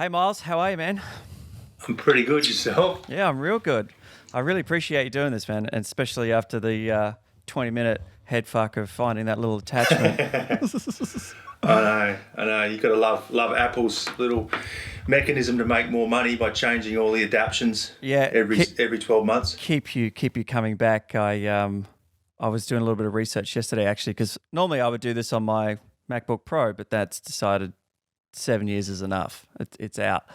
Hey, Myles, how are you, man? I'm pretty good. Yourself? Yeah, I'm real good. I really appreciate you doing this, man, and especially after the 20-minute head fuck of finding that little attachment. I know. You got to love Apple's little mechanism to make more money by changing all the adaptions. Yeah, every 12 months. Keep you coming back. I was doing a little bit of research yesterday, actually, because normally I would do this on my MacBook Pro, but that's decided 7 years is enough. It's out.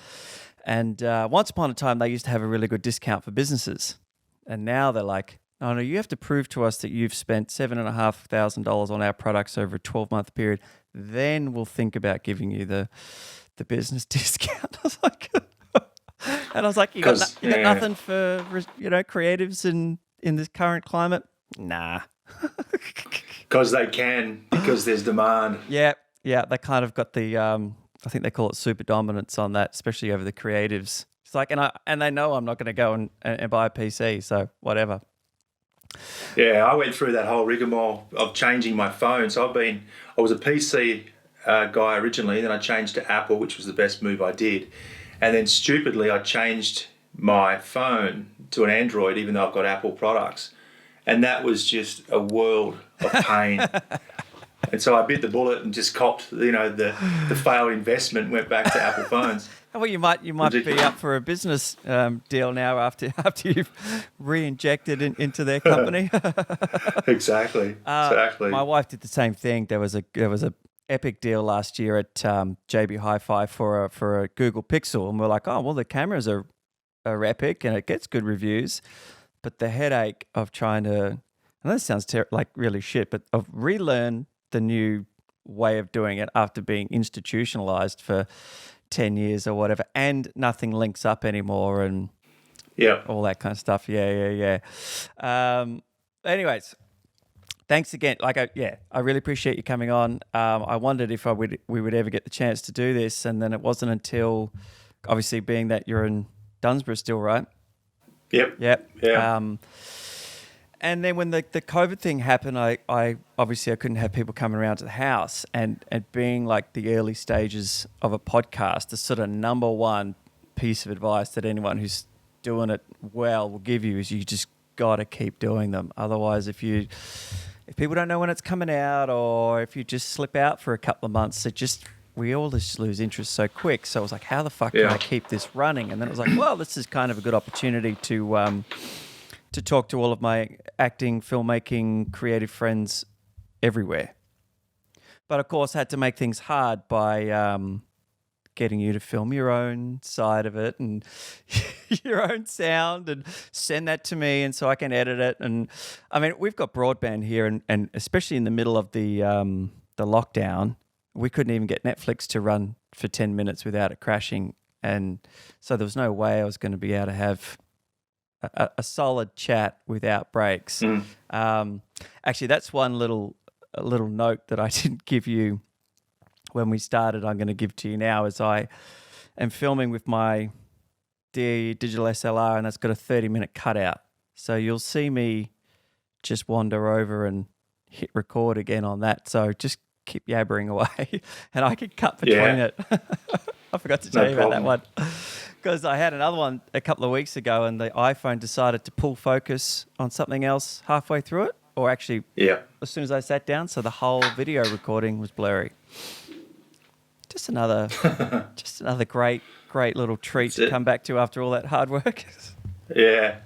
And once upon a time, they used to have a really good discount for businesses. And now they're like, no, you have to prove to us that you've spent $7,500 on our products over a 12-month period. Then we'll think about giving you the business discount. I was like, you got nothing for creatives in this current climate? Nah. Because they can, because there's demand. Yeah, they kind of got the I think they call it super dominance on that, especially over the creatives. It's like, and they know I'm not going to go and buy a PC, so whatever. Yeah, I went through that whole rigmarole of changing my phone. So I was a PC guy originally, then I changed to Apple, which was the best move I did. And then stupidly, I changed my phone to an Android, even though I've got Apple products. And that was just a world of pain. And so I bit the bullet and just copped, the failed investment, went back to Apple phones. Well, you might be up for a business deal now after you've re-injected into their company. Exactly. My wife did the same thing. There was a epic deal last year at JB Hi-Fi for a Google Pixel, and we're like, oh well, the cameras are epic and it gets good reviews, but the headache of trying to, and this sounds like really shit, but of relearn the new way of doing it after being institutionalized for 10 years or whatever, and nothing links up anymore, and all that kind of stuff. Yeah. Anyways, thanks again. I really appreciate you coming on. I wondered if we would ever get the chance to do this, and then it wasn't until, obviously, being that you're in Dunsborough still, right? Yep. Yeah. And then when the COVID thing happened, I obviously couldn't have people coming around to the house, and being like the early stages of a podcast, the sort of number one piece of advice that anyone who's doing it well will give you is you just got to keep doing them. Otherwise, if people don't know when it's coming out, or if you just slip out for a couple of months, we all just lose interest so quick. So I was like, how the fuck can I keep this running? And then it was like, well, this is kind of a good opportunity to talk to all of my acting, filmmaking, creative friends everywhere. But of course, I had to make things hard by getting you to film your own side of it and your own sound and send that to me, and so I can edit it. And I mean, we've got broadband here, and especially in the middle of the lockdown, we couldn't even get Netflix to run for 10 minutes without it crashing. And so there was no way I was going to be able to have a solid chat without breaks. Actually, that's one little note that I didn't give you when we started. I'm going to give to you now, as I am filming with my digital SLR, and that's got a 30-minute cutout. So you'll see me just wander over and hit record again on that. So just keep yabbering away, and I can cut between it. I forgot to tell you about that one. Because I had another one a couple of weeks ago, and the iPhone decided to pull focus on something else halfway through it, or actually as soon as I sat down, so the whole video recording was blurry. Just another great little treat to come back to after all that hard work. Yeah.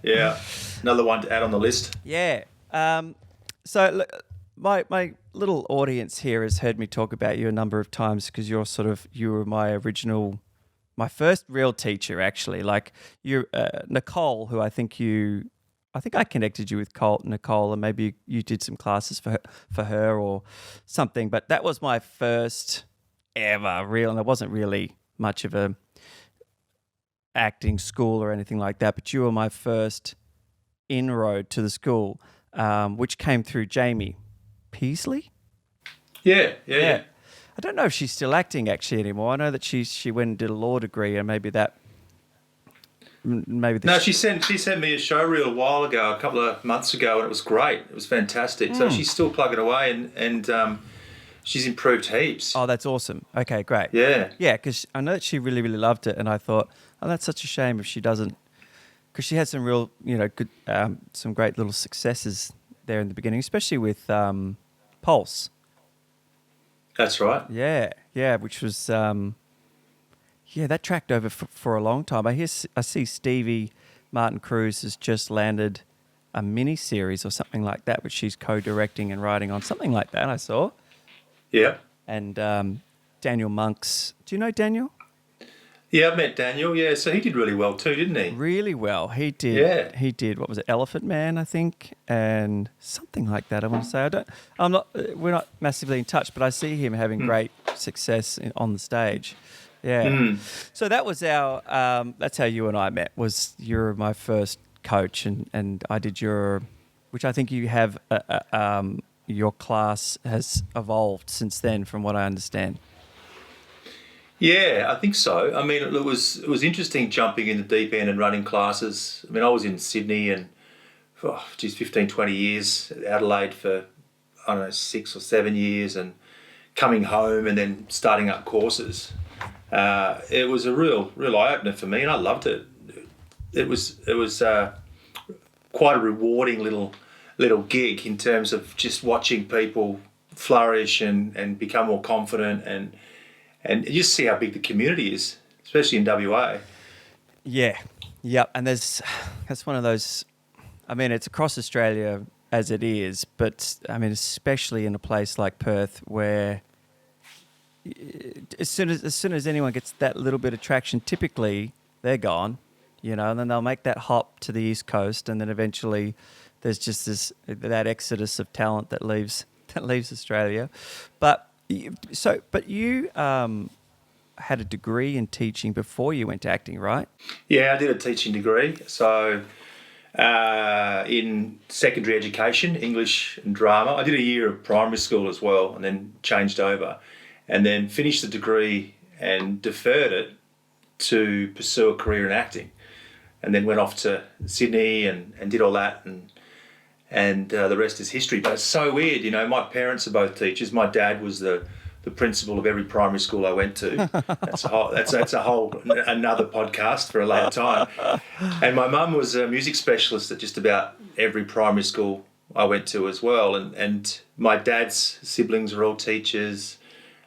Another one to add on the list. Yeah. So look, my little audience here has heard me talk about you a number of times, because you were my first real teacher, actually. Like you, Nicole, who I think I connected you with Nicole, and maybe you did some classes for her or something. But that was my first ever real, and there wasn't really much of a acting school or anything like that. But you were my first inroad to the school, which came through Jamie Peasley. Yeah. I don't know if she's still acting actually anymore. I know that she went and did a law degree, and maybe that. No, she sent me a show reel a while ago, a couple of months ago, and it was great. It was fantastic. So she's still plugging away, and she's improved heaps. Oh, that's awesome. Okay, great. Yeah. Yeah, because I know that she really, really loved it, and I thought, oh, that's such a shame if she doesn't, because she had some real, good, some great little successes there in the beginning, especially with Pulse. That's right. Yeah, which was, that tracked over for a long time. I see Stevie Martin Cruz has just landed a mini series or something like that, which she's co-directing and writing on, something like that. I saw. Yeah. And Daniel Monks. Do you know Daniel? Yeah, I've met Daniel. Yeah, so he did really well too, didn't he? Really well. He did. Yeah. He did. What was it? Elephant Man, I think, and something like that. I want to say. We're not massively in touch, but I see him having great success on the stage. Yeah. So that was that's how you and I met. You're my first coach, and I did which I think you have. Your class has evolved since then, from what I understand. Yeah, I think so. I mean, it was interesting jumping in the deep end and running classes. I mean, I was in Sydney and, 15, 20 years, Adelaide for, 6 or 7 years, and coming home and then starting up courses. It was a real eye-opener for me, and I loved it. It was quite a rewarding little gig in terms of just watching people flourish and become more confident and you just see how big the community is, especially in WA. Yeah, and that's one of those. I mean, it's across Australia as it is, but I mean, especially in a place like Perth, where as soon as anyone gets that little bit of traction, typically they're gone, and then they'll make that hop to the East Coast, and then eventually there's just that exodus of talent that leaves Australia. But you had a degree in teaching before you went to acting, right? Yeah, I did a teaching degree. So in secondary education, English and drama. I did a year of primary school as well, and then changed over, and then finished the degree and deferred it to pursue a career in acting, and then went off to Sydney and did all that, and the rest is history. But it's so weird, my parents are both teachers. My dad was the principal of every primary school I went to. That's a whole another podcast for a later time. And my mum was a music specialist at just about every primary school I went to as well. And my dad's siblings are all teachers.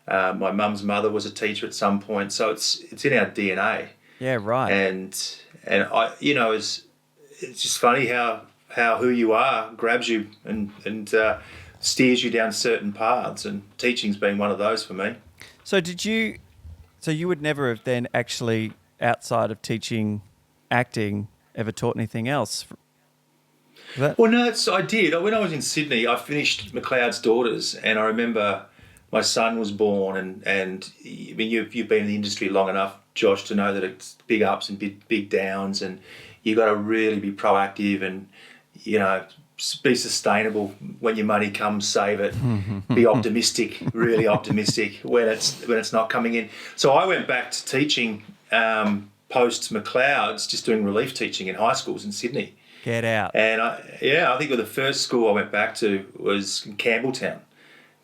My mum's mother was a teacher at some point. So it's in our DNA. Yeah, right. And I, it's just funny how who you are grabs you and steers you down certain paths, and teaching's been one of those for me. So you would never have then actually, outside of teaching acting, ever taught anything else? Well, no, I did. When I was in Sydney, I finished McLeod's Daughters, and I remember my son was born, and I mean, you've been in the industry long enough, Josh, to know that it's big ups and big downs, and you got to really be proactive and, be sustainable. When your money comes, save it. Be optimistic, really optimistic when it's not coming in. So I went back to teaching post McLeod's, just doing relief teaching in high schools in Sydney. Get out. And I think the first school I went back to was in Campbelltown,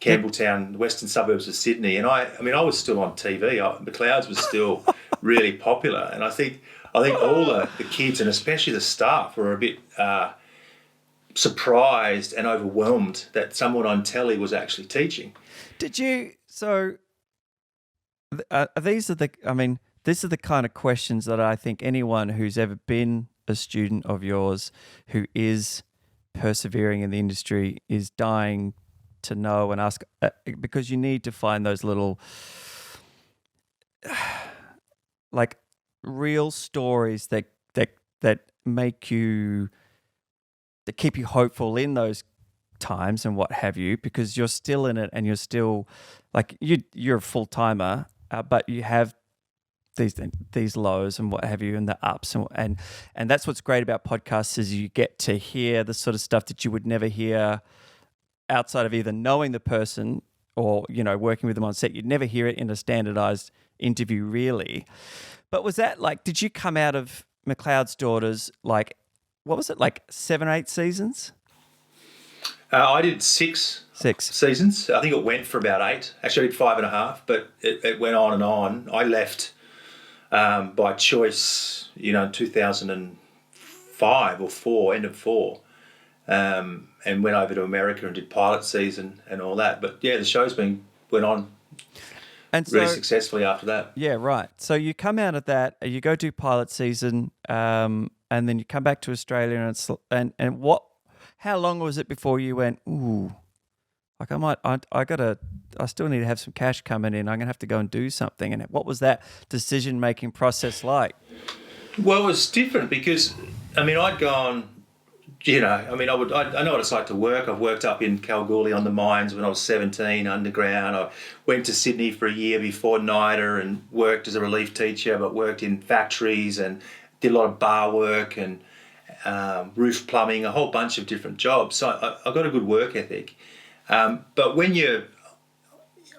the western suburbs of Sydney. And I was still on TV. McLeod's was still really popular, and I think all the kids, and especially the staff, were a bit surprised and overwhelmed that someone on telly was actually teaching. Did you? So these are the kind of questions that I think anyone who's ever been a student of yours, who is persevering in the industry, is dying to know and ask, because you need to find those little like real stories that make you, that keep you hopeful in those times and what have you, because you're still in it and you're still like you're a full timer, but you have these lows and what have you, and the ups, and that's what's great about podcasts, is you get to hear the sort of stuff that you would never hear outside of either knowing the person or working with them on set. You'd never hear it in a standardized interview, really. But was that like, did you come out of McLeod's Daughters like, what was it, like 7 or 8 seasons? I did six seasons. I think it went for about 8. Actually, I did 5.5, but it went on and on. I left by choice, in 2005 or 4, end of 4, and went over to America and did pilot season and all that. But yeah, the show's went on and really successfully after that. Yeah, right. So you come out of that, you go do pilot season, and then you come back to Australia, and what? How long was it before you went, ooh, like I still need to have some cash coming in. I'm gonna have to go and do something. And what was that decision making process like? Well, it was different because I'd gone. I know what it's like to work. I've worked up in Kalgoorlie on the mines when I was 17, underground. I went to Sydney for a year before NIDA and worked as a relief teacher, but worked in factories and did a lot of bar work and roof plumbing, a whole bunch of different jobs. So I got a good work ethic. But when you're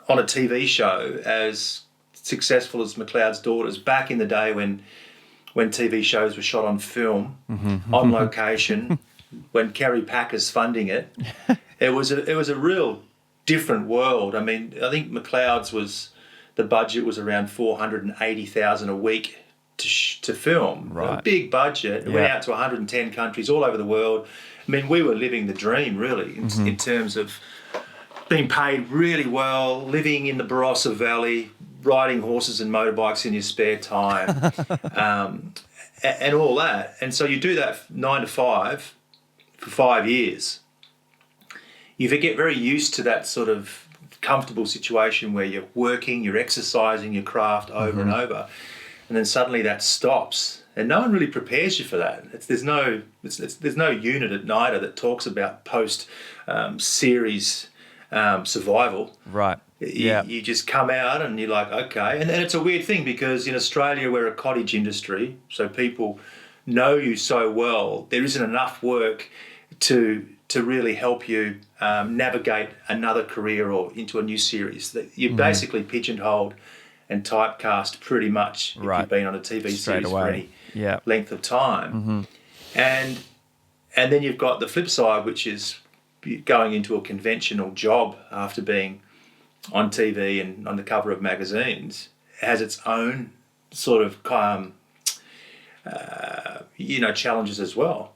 on a TV show as successful as McLeod's Daughters, back in the day when TV shows were shot on film, on location, when Kerry Packer's funding it, it was a real different world. I think McLeod's the budget was around $480,000 a week to film. Right. A big budget. It went out to 110 countries all over the world. We were living the dream, really, in terms of being paid really well, living in the Barossa Valley, riding horses and motorbikes in your spare time, and all that. And so you do that 9 to 5 for 5 years. You get very used to that sort of comfortable situation where you're working, you're exercising your craft over and over, and then suddenly that stops. And no one really prepares you for that. There's no unit at NIDA that talks about post series survival. Right. You just come out and you're like, okay. And it's a weird thing because in Australia we're a cottage industry, so people know you so well. There isn't enough work to really help you navigate another career or into a new series. You're basically pigeonholed and typecast pretty much if you've been on a TV series for any length of time. And then you've got the flip side, which is going into a conventional job after being on TV and on the cover of magazines. It has its own sort of challenges as well.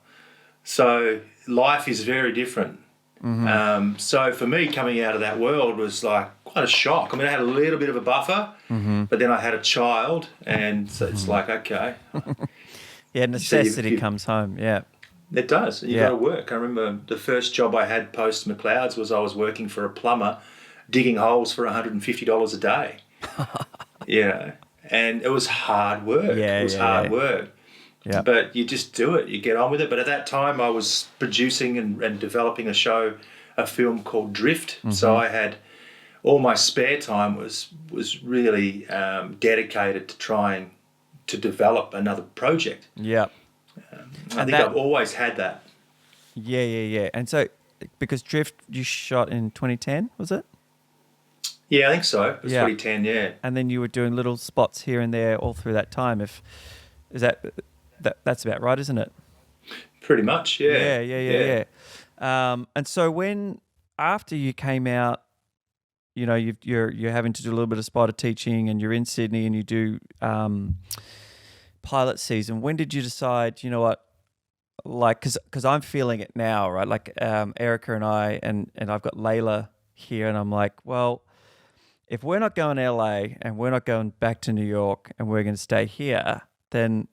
So life is very different. So for me, coming out of that world was like quite a shock. I had a little bit of a buffer, but then I had a child, and so it's like, okay. Yeah, necessity comes home, yeah. It does. You've got to work. I remember the first job I had post McLeod's was I was working for a plumber, digging holes for $150 a day. And it was hard work. Hard work. Yeah. But you just do it. You get on with it. But at that time, I was producing and developing a film called Drift. So I had all my spare time was really dedicated to trying to develop another project. Yeah. I think I've always had that. Yeah. And so, because Drift you shot in 2010, was it? Yeah, I think so. It was 2010, yeah. And then you were doing little spots here and there all through that time. That's about right, isn't it? Pretty much, yeah. Yeah. And so after you came out, you're having to do a little bit of spotter teaching, and you're in Sydney, and you do pilot season. When did you decide? You know what? Like, because I'm feeling it now, right? Like Erica and I, and I've got Layla here, and I'm like, well, if we're not going to LA and we're not going back to New York, and we're going to stay here, then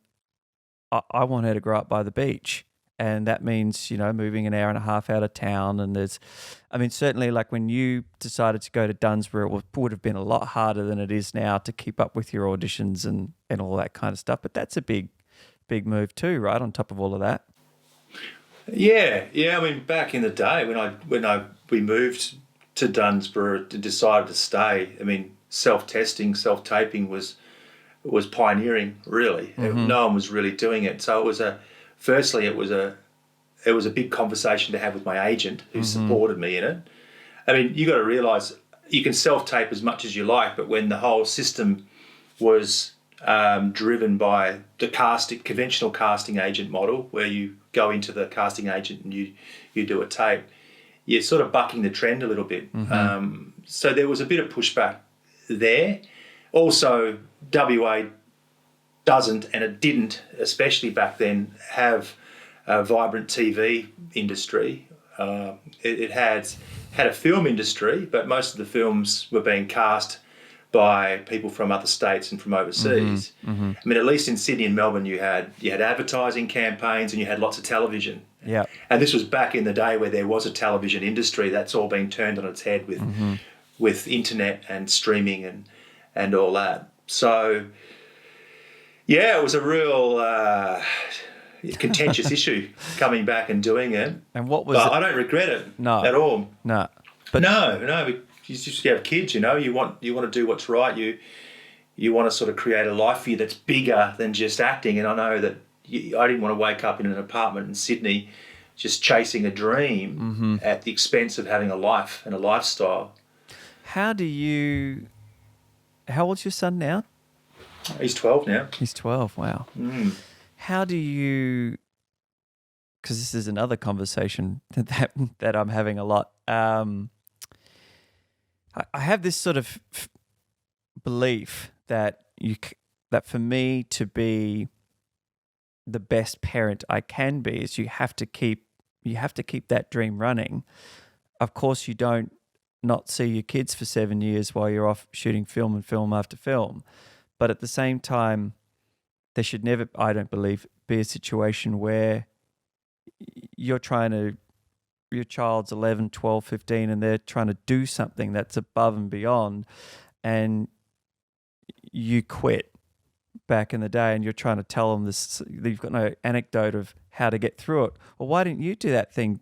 I want her to grow up by the beach. And that means, moving an hour and a half out of town. And certainly like when you decided to go to Dunsborough, it would have been a lot harder than it is now to keep up with your auditions and all that kind of stuff. But that's a big move too, right? On top of all of that. Yeah. Back in the day when we moved to Dunsborough and decided to stay, self-testing, self-taping was pioneering, really. No one was really doing it. So it was a big conversation to have with my agent who supported me in it. You got to realise you can self-tape as much as you like, but when the whole system was driven by the conventional casting agent model, where you go into the casting agent and you do a tape, you're sort of bucking the trend a little bit. So there was a bit of pushback there. Also, WA doesn't, and it didn't, especially back then, have a vibrant TV industry. It had a film industry, but most of the films were being cast by people from other states and from overseas. I mean, at least in Sydney and Melbourne, you had advertising campaigns and you had lots of television. Yeah. And this was back in the day where there was a television industry. That's all been turned on its head with internet and streaming and all that. So, yeah, it was a real contentious issue coming back and doing it. And what was but it? I don't regret it at all. No. But no. You just have kids, you know. You want to do what's right. You want to sort of create a life for you that's bigger than just acting. And I know that I didn't want to wake up in an apartment in Sydney just chasing a dream at the expense of having a life and a lifestyle. How old's your son now? He's 12 now. He's 12, wow. How do you, because this is another conversation that I'm having a lot. I have this sort of belief that for me to be the best parent I can be is you have to keep that dream running. Of course, you don't not see your kids for 7 years while you're off shooting film and film after film. But at the same time, there should never, I don't believe, be a situation where your child's 11, 12, 15, and they're trying to do something that's above and beyond, and you quit back in the day and you're trying to tell them this, you've got no anecdote of how to get through it. Well, why didn't you do that thing?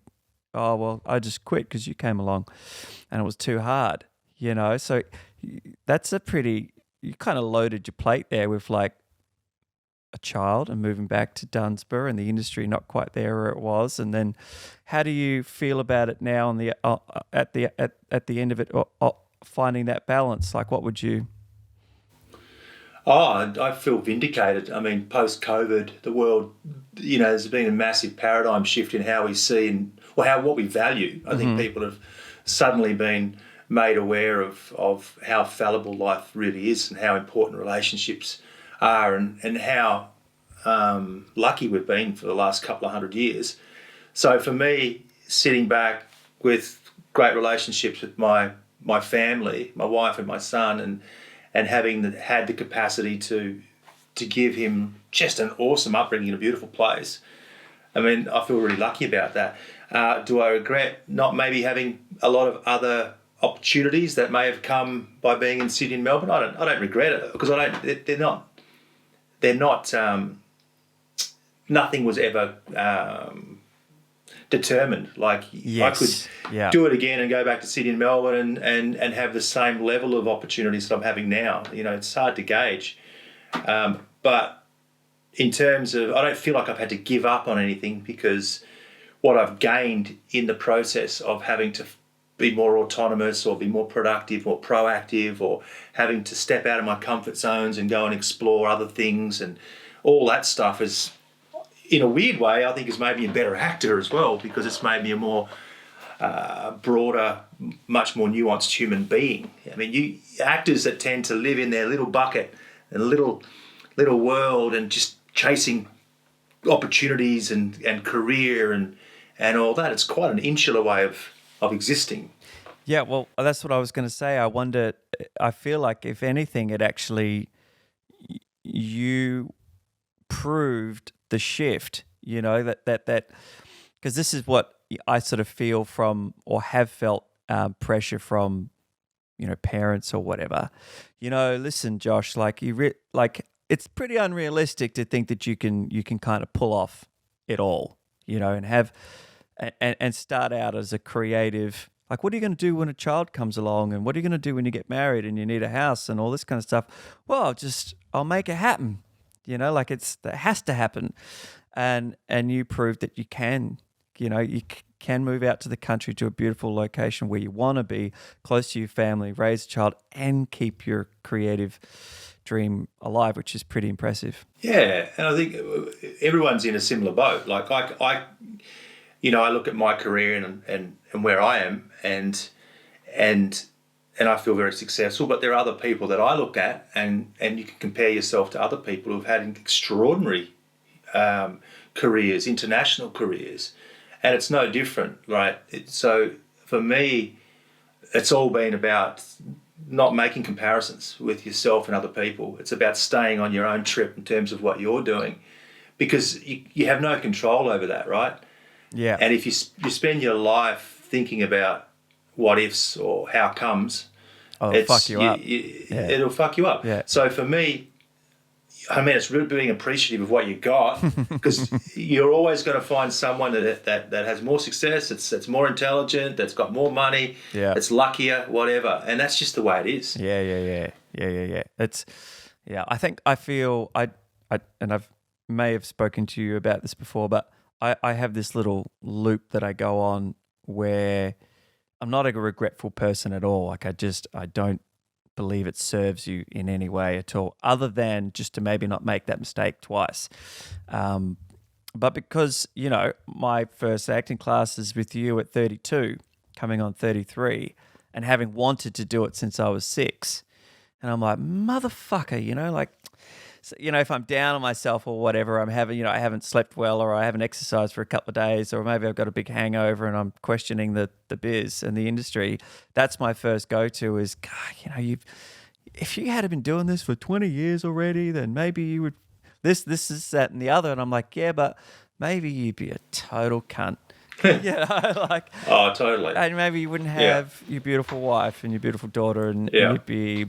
Oh, well, I just quit because you came along and it was too hard, you know? So that's you kind of loaded your plate there with like a child and moving back to Dunsborough and the industry not quite there where it was. And then how do you feel about it now on the at the end of it, or finding that balance? Like, what would you... Oh, I feel vindicated. I mean, post-COVID, the world, you know, there's been a massive paradigm shift in how we see what we value. I think people have suddenly been made aware of how fallible life really is and how important relationships are and how lucky we've been for the last couple of 100 years. So for me, sitting back with great relationships with my family, my wife and my son, and having had the capacity to give him just an awesome upbringing in a beautiful place. I mean, I feel really lucky about that. Do I regret not maybe having a lot of other opportunities that may have come by being in Sydney and Melbourne? I don't regret it because they're not. Nothing was ever determined. Like, yes. I could do it again and go back to Sydney and Melbourne and have the same level of opportunities that I'm having now. You know, it's hard to gauge. But in terms of, I don't feel like I've had to give up on anything because what I've gained in the process of having to be more autonomous or be more productive or proactive or having to step out of my comfort zones and go and explore other things and all that stuff is, in a weird way, I think has made me a better actor as well because it's made me a more broader, much more nuanced human being. I mean, actors that tend to live in their little bucket and little world and just chasing opportunities and career and all that, it's quite an insular way of existing. Yeah, well, that's what I was going to say. I feel like if anything, it actually, you proved the shift, you know, that because this is what I sort of feel from or have felt pressure from, you know, parents or whatever. You know, listen, Josh, like it's pretty unrealistic to think that you can kind of pull off it all, you know, and have and start out as a creative. Like, what are you going to do when a child comes along, and what are you going to do when you get married and you need a house and all this kind of stuff? Well, I'll make it happen. You know, like that has to happen, and you proved that you can. You know, you can move out to the country to a beautiful location where you want to be, close to your family, raise a child, and keep your creative dream alive, which is pretty impressive. Yeah, and I think everyone's in a similar boat. Like I look at my career and where I am, and I feel very successful. But there are other people that I look at, and you can compare yourself to other people who've had extraordinary careers, international careers, and it's no different, right? So for me, it's all been about not making comparisons with yourself and other people. It's about staying on your own trip in terms of what you're doing, because you have no control over that, right? Yeah. And if you spend your life thinking about what ifs or how comes, it'll fuck you up. It'll fuck you up. Yeah. So for me, I mean, it's really being appreciative of what you got, because you're always going to find someone that has more success, that's more intelligent, that's got more money, that's luckier, whatever, and that's just the way it is. Yeah. It's I feel and I've may have spoken to you about this before, but I have this little loop that I go on where I'm not a regretful person at all. Like I don't believe it serves you in any way at all, other than just to maybe not make that mistake twice. But because, my first acting class is with you at 32, coming on 33, and having wanted to do it since I was 6. And I'm like, motherfucker, like, so, if I'm down on myself or whatever, I'm having, I haven't slept well, or I haven't exercised for a couple of days, or maybe I've got a big hangover and I'm questioning the biz and the industry. That's my first go-to is, God, if you had been doing this for 20 years already, then maybe you would, this, that, and the other. And I'm like, yeah, but maybe you'd be a total cunt. Like, oh, totally. And maybe you wouldn't have your beautiful wife and your beautiful daughter, and you'd be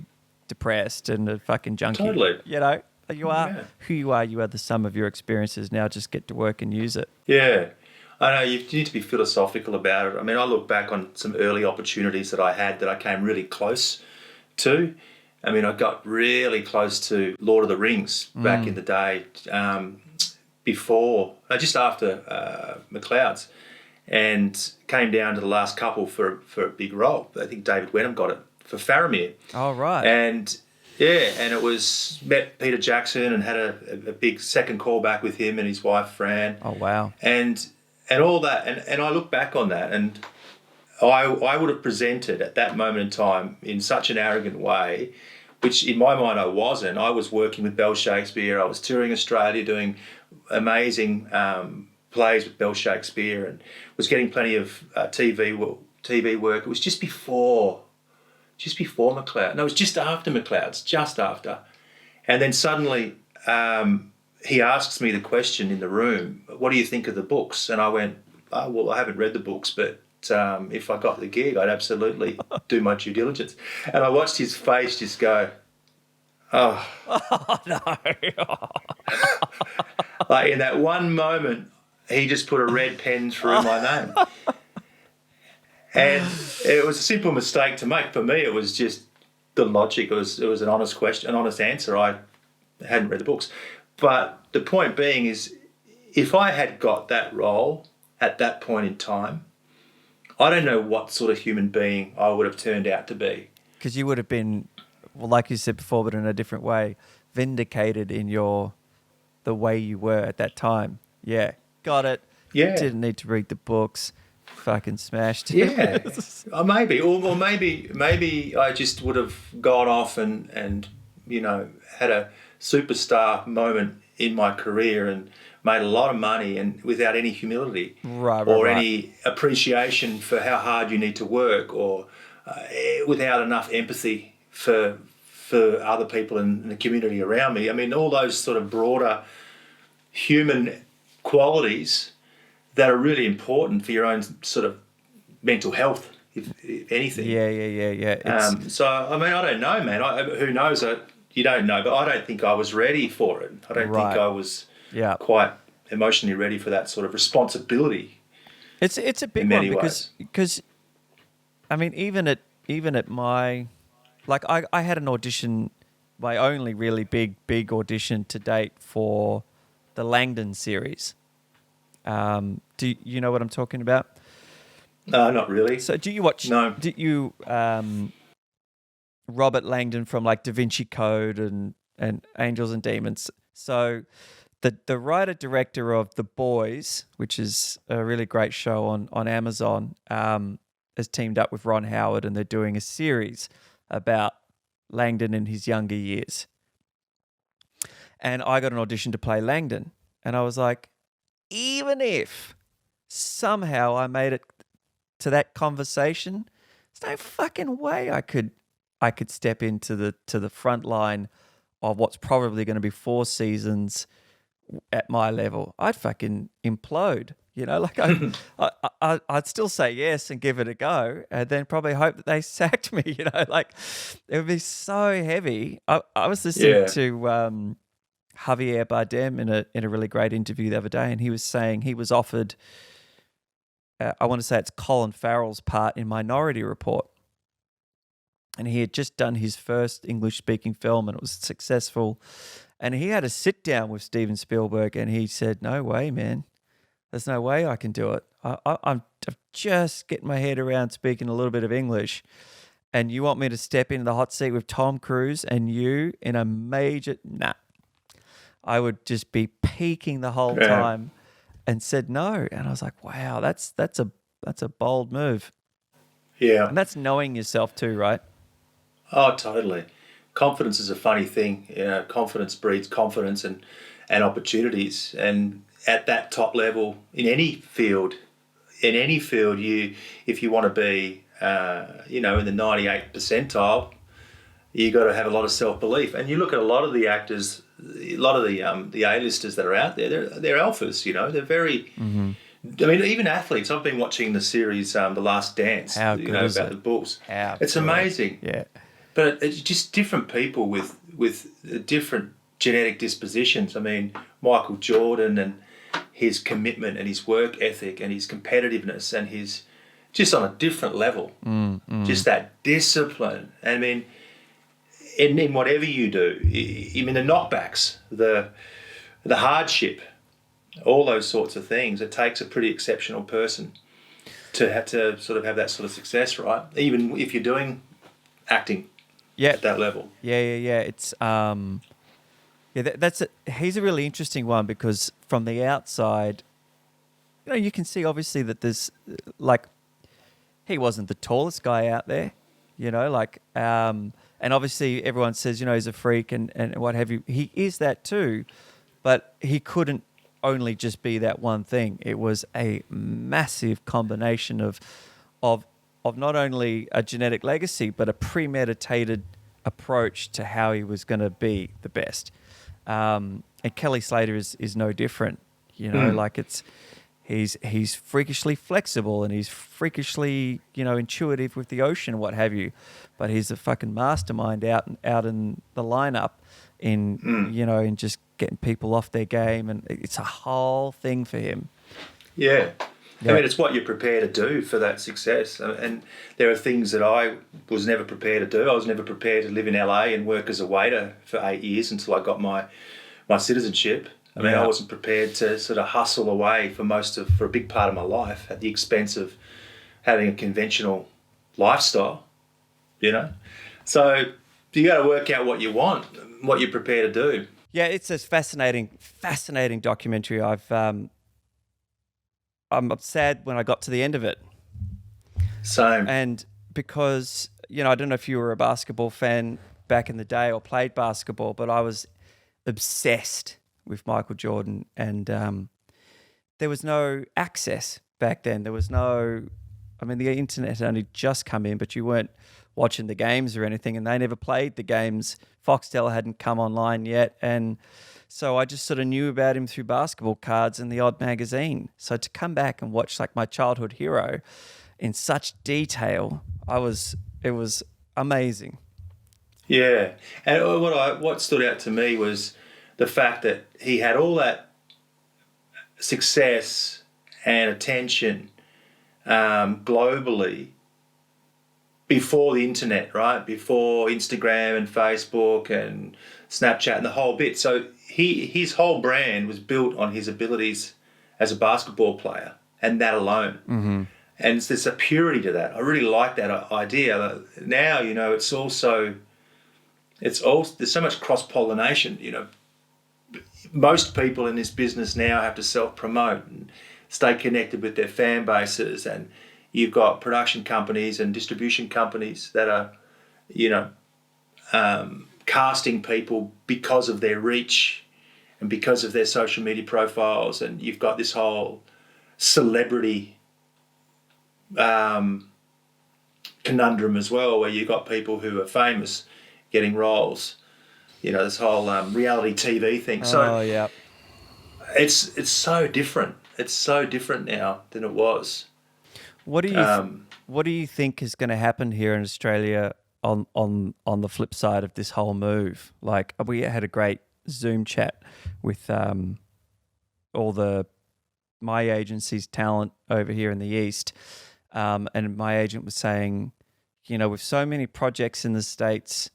depressed and a fucking junkie. Totally. You are who you are. You are the sum of your experiences. Now just get to work and use it. Yeah. I know you need to be philosophical about it. I mean, I look back on some early opportunities that I had that I came really close to. I mean, I got really close to Lord of the Rings back in the day, just after McLeod's, and came down to the last couple for a big role. I think David Wenham got it for Faramir. Oh, right. And it was, met Peter Jackson and had a big second callback with him and his wife Fran. Oh, wow. And all that, and I look back on that, and I would have presented at that moment in time in such an arrogant way, which in my mind I wasn't. I was working with Bell Shakespeare. I was touring Australia doing amazing plays with Bell Shakespeare, and was getting plenty of TV work. It was just before McLeod. No, it was just after McLeod's, just after. And then suddenly he asks me the question in the room, what do you think of the books? And I went, well, I haven't read the books, but if I got the gig, I'd absolutely do my due diligence. And I watched his face just go, oh no. Like in that one moment, he just put a red pen through my name. And it was a simple mistake to make. For me, it was just the logic. It was an honest question, an honest answer. I hadn't read the books. But the point being is, if I had got that role at that point in time, I don't know what sort of human being I would have turned out to be. Because you would have been, well, like you said before, but in a different way, vindicated in the way you were at that time. Yeah, got it. Yeah. Didn't need to read the books. Fucking smashed. Yeah. Maybe I just would have gone off and had a superstar moment in my career and made a lot of money, and without any humility or any appreciation for how hard you need to work, or without enough empathy for other people in the community around me. I mean, all those sort of broader human qualities that are really important for your own sort of mental health, if anything. Yeah. So, I mean, I don't know, man. Who knows? You don't know, but I don't think I was ready for it. I don't think I was quite emotionally ready for that sort of responsibility. It's a big one because I mean, even at my, like, I had an audition, my only really big audition to date for the Langdon series. Do you know what I'm talking about? Not really. So do you watch? No. Did you Robert Langdon from like Da Vinci Code and Angels and Demons? So the writer-director of The Boys, which is a really great show on Amazon, has teamed up with Ron Howard, and they're doing a series about Langdon in his younger years. And I got an audition to play Langdon. And I was like, even if somehow I made it to that conversation, there's no fucking way I could step into the front line of what's probably going to be 4 seasons at my level. I'd fucking implode, like I'd still say yes and give it a go, and then probably hope that they sacked me, like it would be so heavy. I was listening to Javier Bardem in a really great interview the other day, and he was saying he was offered, I want to say it's Colin Farrell's part in Minority Report. And he had just done his first English-speaking film, and it was successful. And he had a sit-down with Steven Spielberg, and he said, no way, man. There's no way I can do it. I'm just getting my head around speaking a little bit of English. And you want me to step into the hot seat with Tom Cruise and you in a major... Nah. I would just be peaking the whole time, and said no. And I was like, wow, that's a bold move. Yeah. And that's knowing yourself too, right? Oh, totally. Confidence is a funny thing. Confidence breeds confidence and opportunities. And at that top level, in any field, if you want to be, in the 98th percentile, you got to have a lot of self-belief. And you look at a lot of the actors, a lot of the A-listers that are out there, they're alphas. They're very. Mm-hmm. I mean, even athletes. I've been watching the series, The Last Dance. How good is about it? the Bulls. It's good. Amazing. Yeah. But it's just different people with different genetic dispositions. I mean, Michael Jordan and his commitment and his work ethic and his competitiveness and his just on a different level. Just that discipline. I mean, in whatever you do, I mean, the knockbacks, the hardship, all those sorts of things. It takes a pretty exceptional person to have to sort of have that sort of success, right? Even if you're doing acting. Yeah, at that level. Yeah. It's he's a really interesting one, because from the outside, you can see obviously that there's he wasn't the tallest guy out there, and obviously everyone says he's a freak and what have you. He is that too, but he couldn't only just be that one thing. It was a massive combination of not only a genetic legacy, but a premeditated approach to how he was going to be the best. And Kelly Slater is no different. He's freakishly flexible, and he's freakishly, intuitive with the ocean, what have you. But he's a fucking mastermind out in the lineup, in just getting people off their game, and it's a whole thing for him. Yeah. I mean, it's what you're prepared to do for that success. And there are things that I was never prepared to do. I was never prepared to live in LA and work as a waiter for 8 years until I got my citizenship. I mean, I wasn't prepared to sort of hustle away for a big part of my life at the expense of having a conventional lifestyle, So you got to work out what you want, what you're prepared to do. Yeah, it's a fascinating documentary. I'm sad when I got to the end of it. Same. And because, I don't know if you were a basketball fan back in the day or played basketball, but I was obsessed with Michael Jordan, and there was no access back then. There was the internet had only just come in, but you weren't watching the games or anything, and they never played the games. Foxtel hadn't come online yet, and so I just sort of knew about him through basketball cards and the odd magazine. So to come back and watch my childhood hero in such detail, it was amazing. Yeah, and what stood out to me was the fact that he had all that success and attention globally before the internet, right? Before Instagram and Facebook and Snapchat and the whole bit. So his whole brand was built on his abilities as a basketball player, and that alone. Mm-hmm. And there's a purity to that. I really like that idea. Now, there's so much cross-pollination, most people in this business now have to self-promote and stay connected with their fan bases, and you've got production companies and distribution companies that are, casting people because of their reach and because of their social media profiles, and you've got this whole celebrity conundrum as well, where you've got people who are famous getting roles. This whole reality TV thing. So yeah. It's so different. It's so different now than it was. What do you think is going to happen here in Australia on the flip side of this whole move? Like, we had a great Zoom chat with all my agency's talent over here in the East, and my agent was saying, with so many projects in the States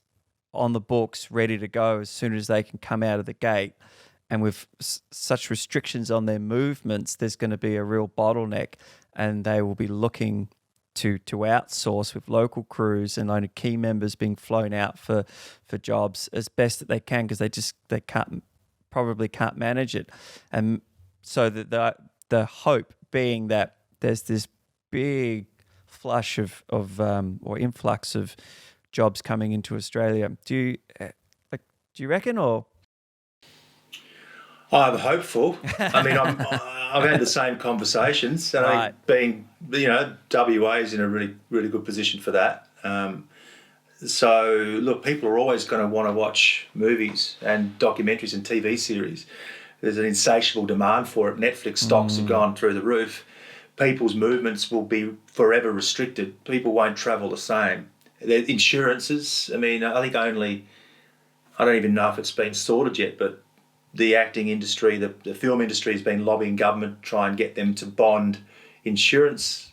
on the books ready to go as soon as they can come out of the gate, and with such restrictions on their movements, there's going to be a real bottleneck, and they will be looking to outsource with local crews and only key members being flown out for jobs as best that they can, because they probably can't manage it. And so the hope being that there's this big flush or influx of jobs coming into Australia. Do you reckon, or? I'm hopeful. I mean, I've had the same conversations, and right. WA is in a really, really good position for that. So, look, people are always going to want to watch movies and documentaries and TV series. There's an insatiable demand for it. Netflix stocks have gone through the roof. People's movements will be forever restricted. People won't travel the same. The insurances, I mean, I don't even know if it's been sorted yet, but the acting industry, the film industry has been lobbying government to try and get them to bond insurance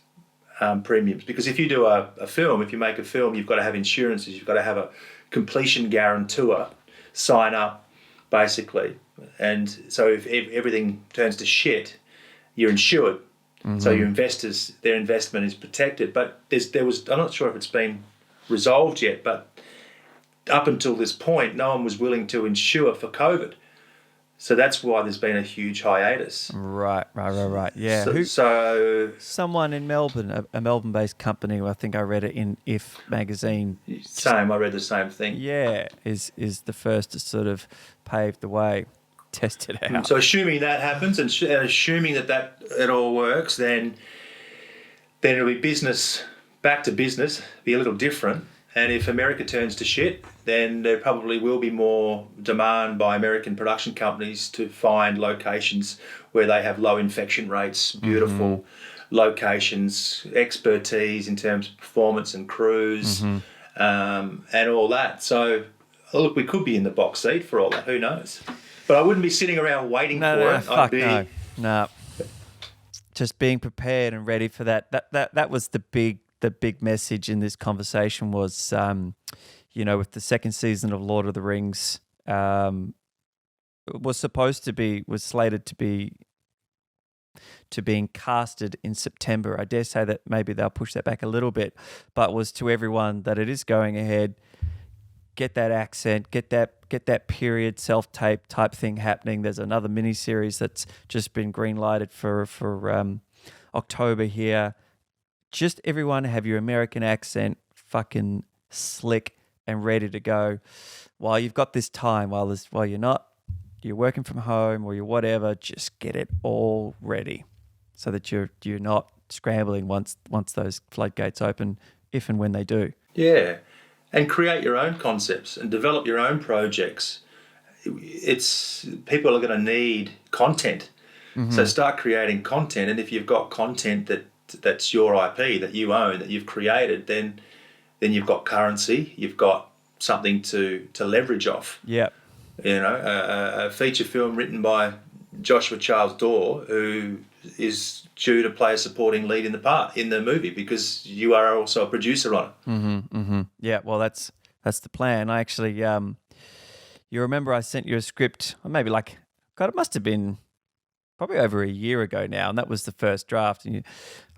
premiums. Because if you do if you make a film, you've got to have insurances, you've got to have a completion guarantor sign up, basically. And so if everything turns to shit, you're insured. Mm-hmm. So their investment is protected. But I'm not sure if it's been resolved yet, but up until this point, no one was willing to insure for COVID. So that's why there's been a huge hiatus. Right. Yeah. So someone in Melbourne, a Melbourne-based company, I think I read it in If magazine. I read the same thing. Yeah, is the first to sort of pave the way, test it out. So assuming that happens and assuming that it all works, then it'll be back to business, be a little different. And if America turns to shit, then there probably will be more demand by American production companies to find locations where they have low infection rates, beautiful locations, expertise in terms of performance and crews, and all that. So, look, we could be in the box seat for all that. Who knows? But I wouldn't be sitting around waiting for it. No. Just being prepared and ready for that. That was the big message in this conversation was, with the second season of Lord of the Rings, was slated to be being casted in September. I dare say that maybe they'll push that back a little bit, but was to everyone that it is going ahead. Get that accent, get that period self-tape type thing happening. There's another mini-series that's just been green-lighted for October here. Just everyone have your American accent fucking slick and ready to go while you've got this time, while you're working from home or you're whatever, just get it all ready so that you're not scrambling once those floodgates open, if and when they do. Yeah. And create your own concepts and develop your own projects. People are going to need content. Mm-hmm. So start creating content, and if you've got content that's your IP that you own, that you've created, then you've got currency, you've got something to leverage off. Yeah. A feature film written by Joshua Charles Dawe, who is due to play a supporting lead in the movie, because you are also a producer on it. Mm-hmm, mm-hmm. Yeah, well, that's the plan. I actually, you remember I sent you a script, or maybe it must have been probably over a year ago now, and that was the first draft, and you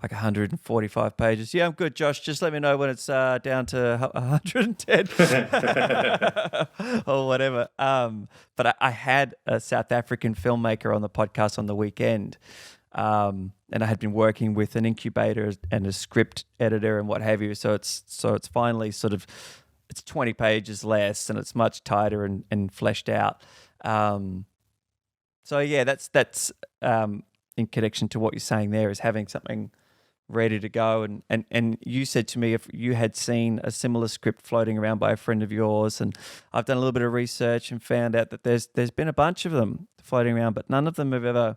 like 145 pages. Yeah, I'm good, Josh. Just let me know when it's down to 110 or whatever. But I had a South African filmmaker on the podcast on the weekend, and I had been working with an incubator and a script editor and what have you. So it's finally sort of, it's 20 pages less and it's much tighter and fleshed out. So yeah, that's in connection to what you're saying there, is having something ready to go. And you said to me if you had seen a similar script floating around by a friend of yours, and I've done a little bit of research and found out that there's been a bunch of them floating around, but none of them have ever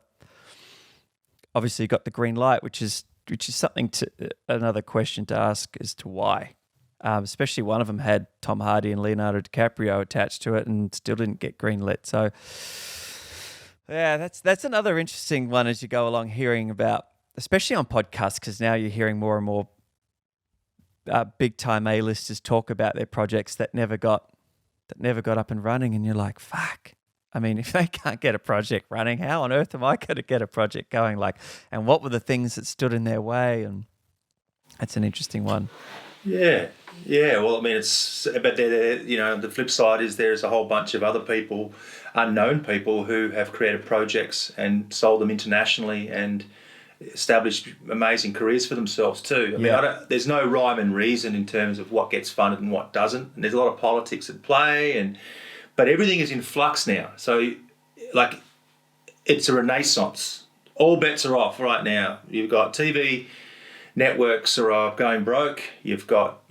obviously got the green light, which is something to another question to ask as to why. Especially one of them had Tom Hardy and Leonardo DiCaprio attached to it and still didn't get greenlit. So yeah, that's another interesting one as you go along, hearing about, especially on podcasts, because now you're hearing more and more big time A-listers talk about their projects that never got up and running, and you're like, fuck. I mean, if they can't get a project running, how on earth am I going to get a project going? Like, and what were the things that stood in their way? And that's an interesting one. Yeah. Well, I mean, but the flip side is there's a whole bunch of other people, unknown people, who have created projects and sold them internationally and established amazing careers for themselves too. I mean, there's no rhyme and reason in terms of what gets funded and what doesn't. And there's a lot of politics at play, but everything is in flux now. So, like, it's a renaissance. All bets are off right now. You've got TV networks are going broke. You've got,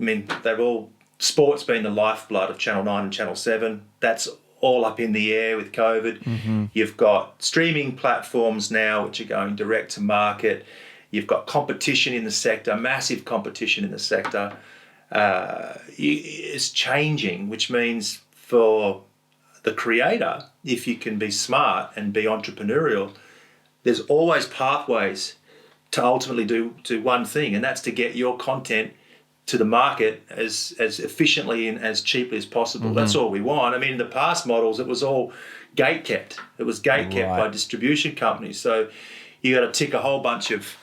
sport's been the lifeblood of Channel 9 and Channel 7. That's all up in the air with COVID. Mm-hmm. You've got streaming platforms now which are going direct to market. You've got competition in the sector, massive competition in the sector. It's changing, which means for the creator, if you can be smart and be entrepreneurial, there's always pathways to ultimately do one thing, and that's to get your content to the market as efficiently and as cheaply as possible. Mm-hmm. That's all we want. I mean, in the past models, it was all gate-kept. It was gate-kept by distribution companies. So you got to tick a whole bunch of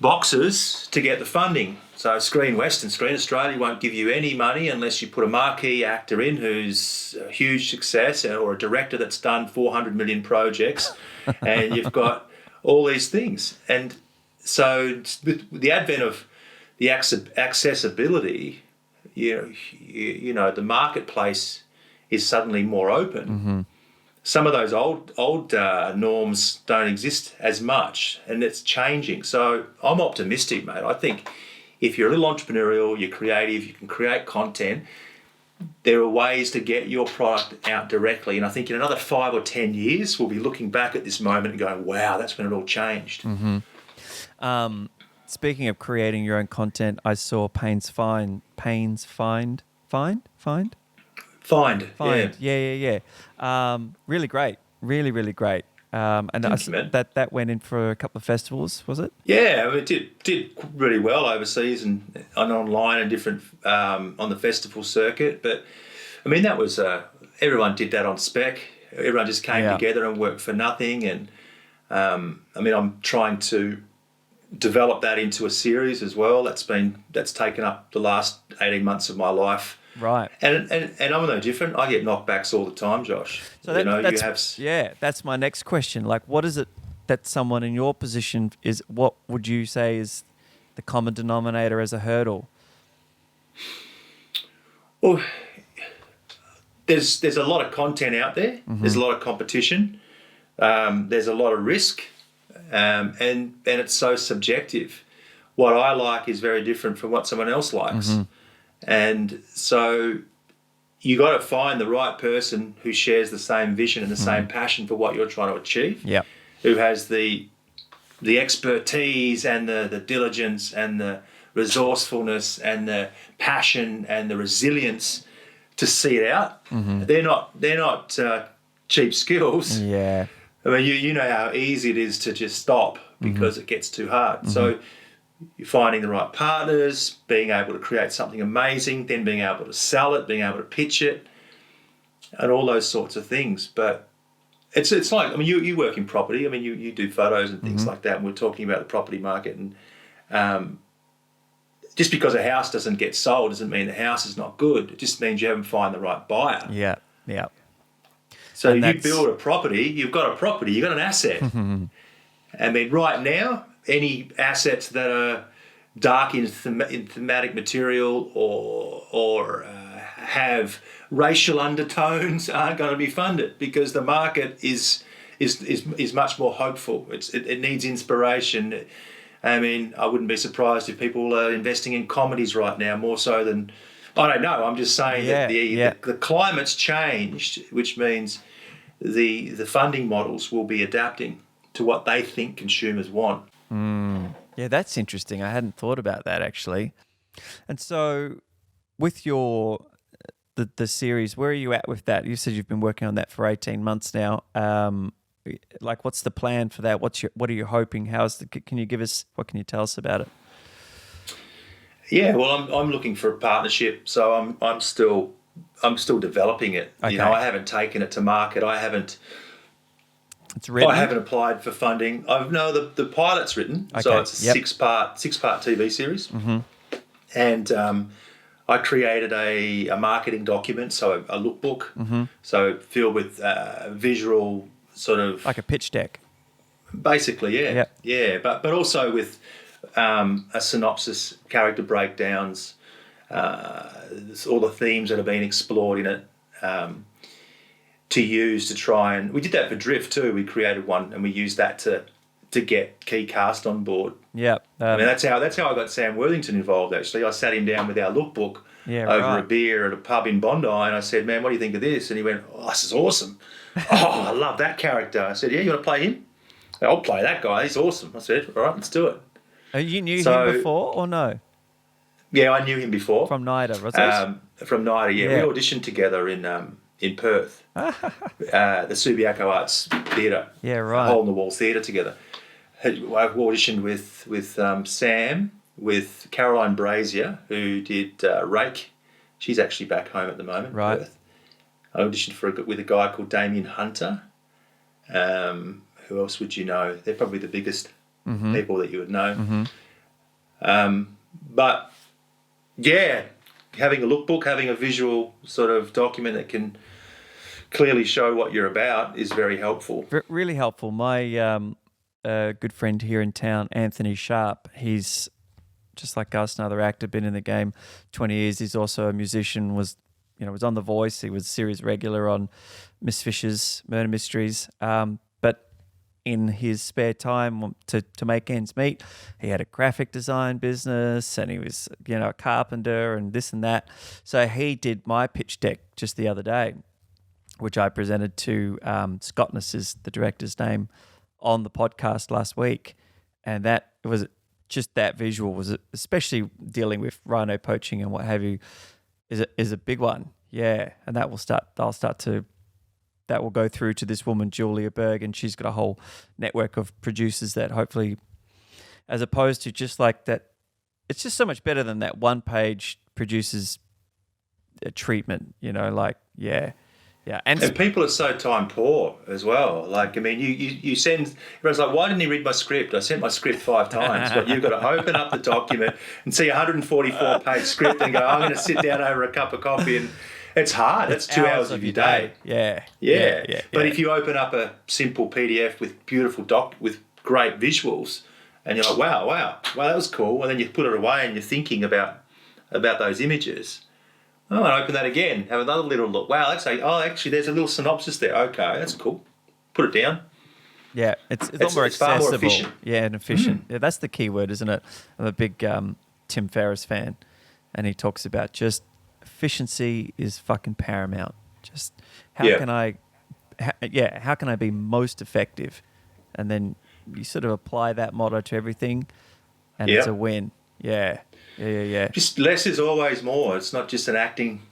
boxes to get the funding. So Screen West and Screen Australia won't give you any money unless you put a marquee actor in who's a huge success, or a director that's done 400 million projects, and you've got all these things. And so with the advent of the accessibility, you know, the marketplace is suddenly more open. Mm-hmm. Some of those old norms don't exist as much, and it's changing. So I'm optimistic, mate. I think if you're a little entrepreneurial, you're creative, you can create content, there are ways to get your product out directly. And I think in another 5 or 10 years, we'll be looking back at this moment and going, wow, that's when it all changed. Mm-hmm. Speaking of creating your own content, I saw Pains Find. Yeah. Really great. Really great. And that went in for a couple of festivals, was it? Yeah, it did really well overseas and online and different on the festival circuit. But I mean, that was everyone did that on spec. Everyone just came together and worked for nothing. And I mean, I'm trying to develop that into a series as well. That's taken up the last 18 months of my life. Right. And I'm no different. I get knockbacks all the time, Josh. So that's my next question. Like, what is it that someone in your position what would you say is the common denominator as a hurdle? Well, there's a lot of content out there. Mm-hmm. There's a lot of competition. There's a lot of risk. And it's so subjective. What I like is very different from what someone else likes. Mm-hmm. And so you got to find the right person who shares the same vision and the same passion for what you're trying to achieve. Yeah. Who has the expertise and the diligence and the resourcefulness and the passion and the resilience to see it out. Mm-hmm. They're not cheap skills. Yeah. I mean, you know how easy it is to just stop because it gets too hard. Mm-hmm. So you're finding the right partners, being able to create something amazing, then being able to sell it, being able to pitch it, and all those sorts of things. But it's like, I mean, you work in property. I mean, you do photos and things like that. And we're talking about the property market, and just because a house doesn't get sold doesn't mean the house is not good. It just means you haven't found the right buyer. Yeah, yeah. So you build a property, you've got a property, you've got an asset. I mean, right now, any assets that are dark in thematic material or have racial undertones aren't going to be funded because the market is much more hopeful. It needs inspiration. I mean, I wouldn't be surprised if people are investing in comedies right now more so than, I don't know. I'm just saying that the climate's changed, which means the funding models will be adapting to what they think consumers want. Yeah, that's interesting. I hadn't thought about that actually. And so, with your the series, where are you at with that? You said you've been working on that for 18 months now. Like, what's the plan for that? What are you hoping? Can you tell us about it? Yeah, well, I'm looking for a partnership, so I'm still developing it. Okay. You know, I haven't taken it to market. It's written. I haven't applied for funding. The pilot's written, so it's a six-part TV series, and I created a marketing document, so a lookbook, so filled with visual sort of like a pitch deck. Basically, yeah, but also with a synopsis, character breakdowns, all the themes that have been explored in it, to use to try and... We did that for Drift too. We created one and we used that to get key cast on board. Yeah. I mean, that's how I got Sam Worthington involved, actually. I sat him down with our lookbook over a beer at a pub in Bondi, and I said, man, what do you think of this? And he went, oh, this is awesome. Oh, I love that character. I said, yeah, you want to play him? I'll play that guy. He's awesome. I said, all right, let's do it. You knew him before or no? Yeah, I knew him before. From NIDA, was it? From NIDA, yeah. We auditioned together in Perth, the Subiaco Arts Theatre. Yeah, right. Hole in the Wall Theatre together. I auditioned with Sam, with Caroline Brazier, who did Rake. She's actually back home at the moment. Right. Perth. I auditioned with a guy called Damien Hunter. Who else would you know? They're probably the biggest people that you would know. But yeah, having a lookbook, having a visual sort of document that can clearly show what you're about is very helpful. Really helpful. My good friend here in town, Anthony Sharp, he's just like us, another actor, been in the game 20 years. He's also a musician, was on The Voice. He was series regular on Miss Fisher's Murder Mysteries. But in his spare time to make ends meet, he had a graphic design business and he was, a carpenter and this and that. So he did my pitch deck just the other day, which I presented to Scottness is the director's name on the podcast last week. And that was just that visual was, especially dealing with rhino poaching and what have you, is a big one. Yeah. And that will go through to this woman, Julia Berg, and she's got a whole network of producers that hopefully, as opposed to just like that, it's just so much better than that one page producer's treatment, Yeah. And people are so time poor as well. Like, I mean, you send... Everyone's like, why didn't he read my script? I sent my script 5 times. But you've got to open up the document and see a 144-page script and go, I'm going to sit down over a cup of coffee and... It's hard. That's 2 hours of your day. Yeah. But if you open up a simple PDF with beautiful with great visuals and you're like, wow, that was cool. And then you put it away and you're thinking about those images... Oh, and open that again. Have another little look. Wow, actually, there's a little synopsis there. Okay, that's cool. Put it down. Yeah, it's a lot more accessible. Far more efficient. Yeah, and efficient. Yeah, that's the key word, isn't it? I'm a big Tim Ferriss fan, and he talks about just efficiency is fucking paramount. Just how can I be most effective? And then you sort of apply that motto to everything, and it's a win. Yeah. Just less is always more. It's not just an acting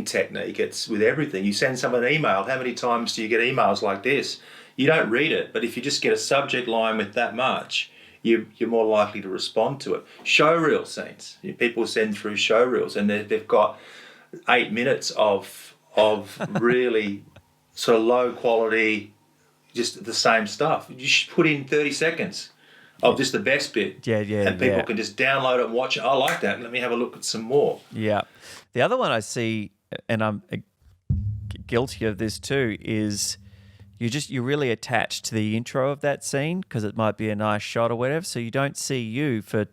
technique. It's with everything. You send someone an email. How many times do you get emails like this? You don't read it, but if you just get a subject line with that much, you're more likely to respond to it. Showreel scenes. People send through showreels, and they've got 8 minutes of really sort of low quality just the same stuff. You should put in 30 seconds of just the best bit. And people can just download it and watch it. I like that. Let me have a look at some more. Yeah. The other one I see, and I'm guilty of this too, is you're really attached to the intro of that scene because it might be a nice shot or whatever, so you don't see you for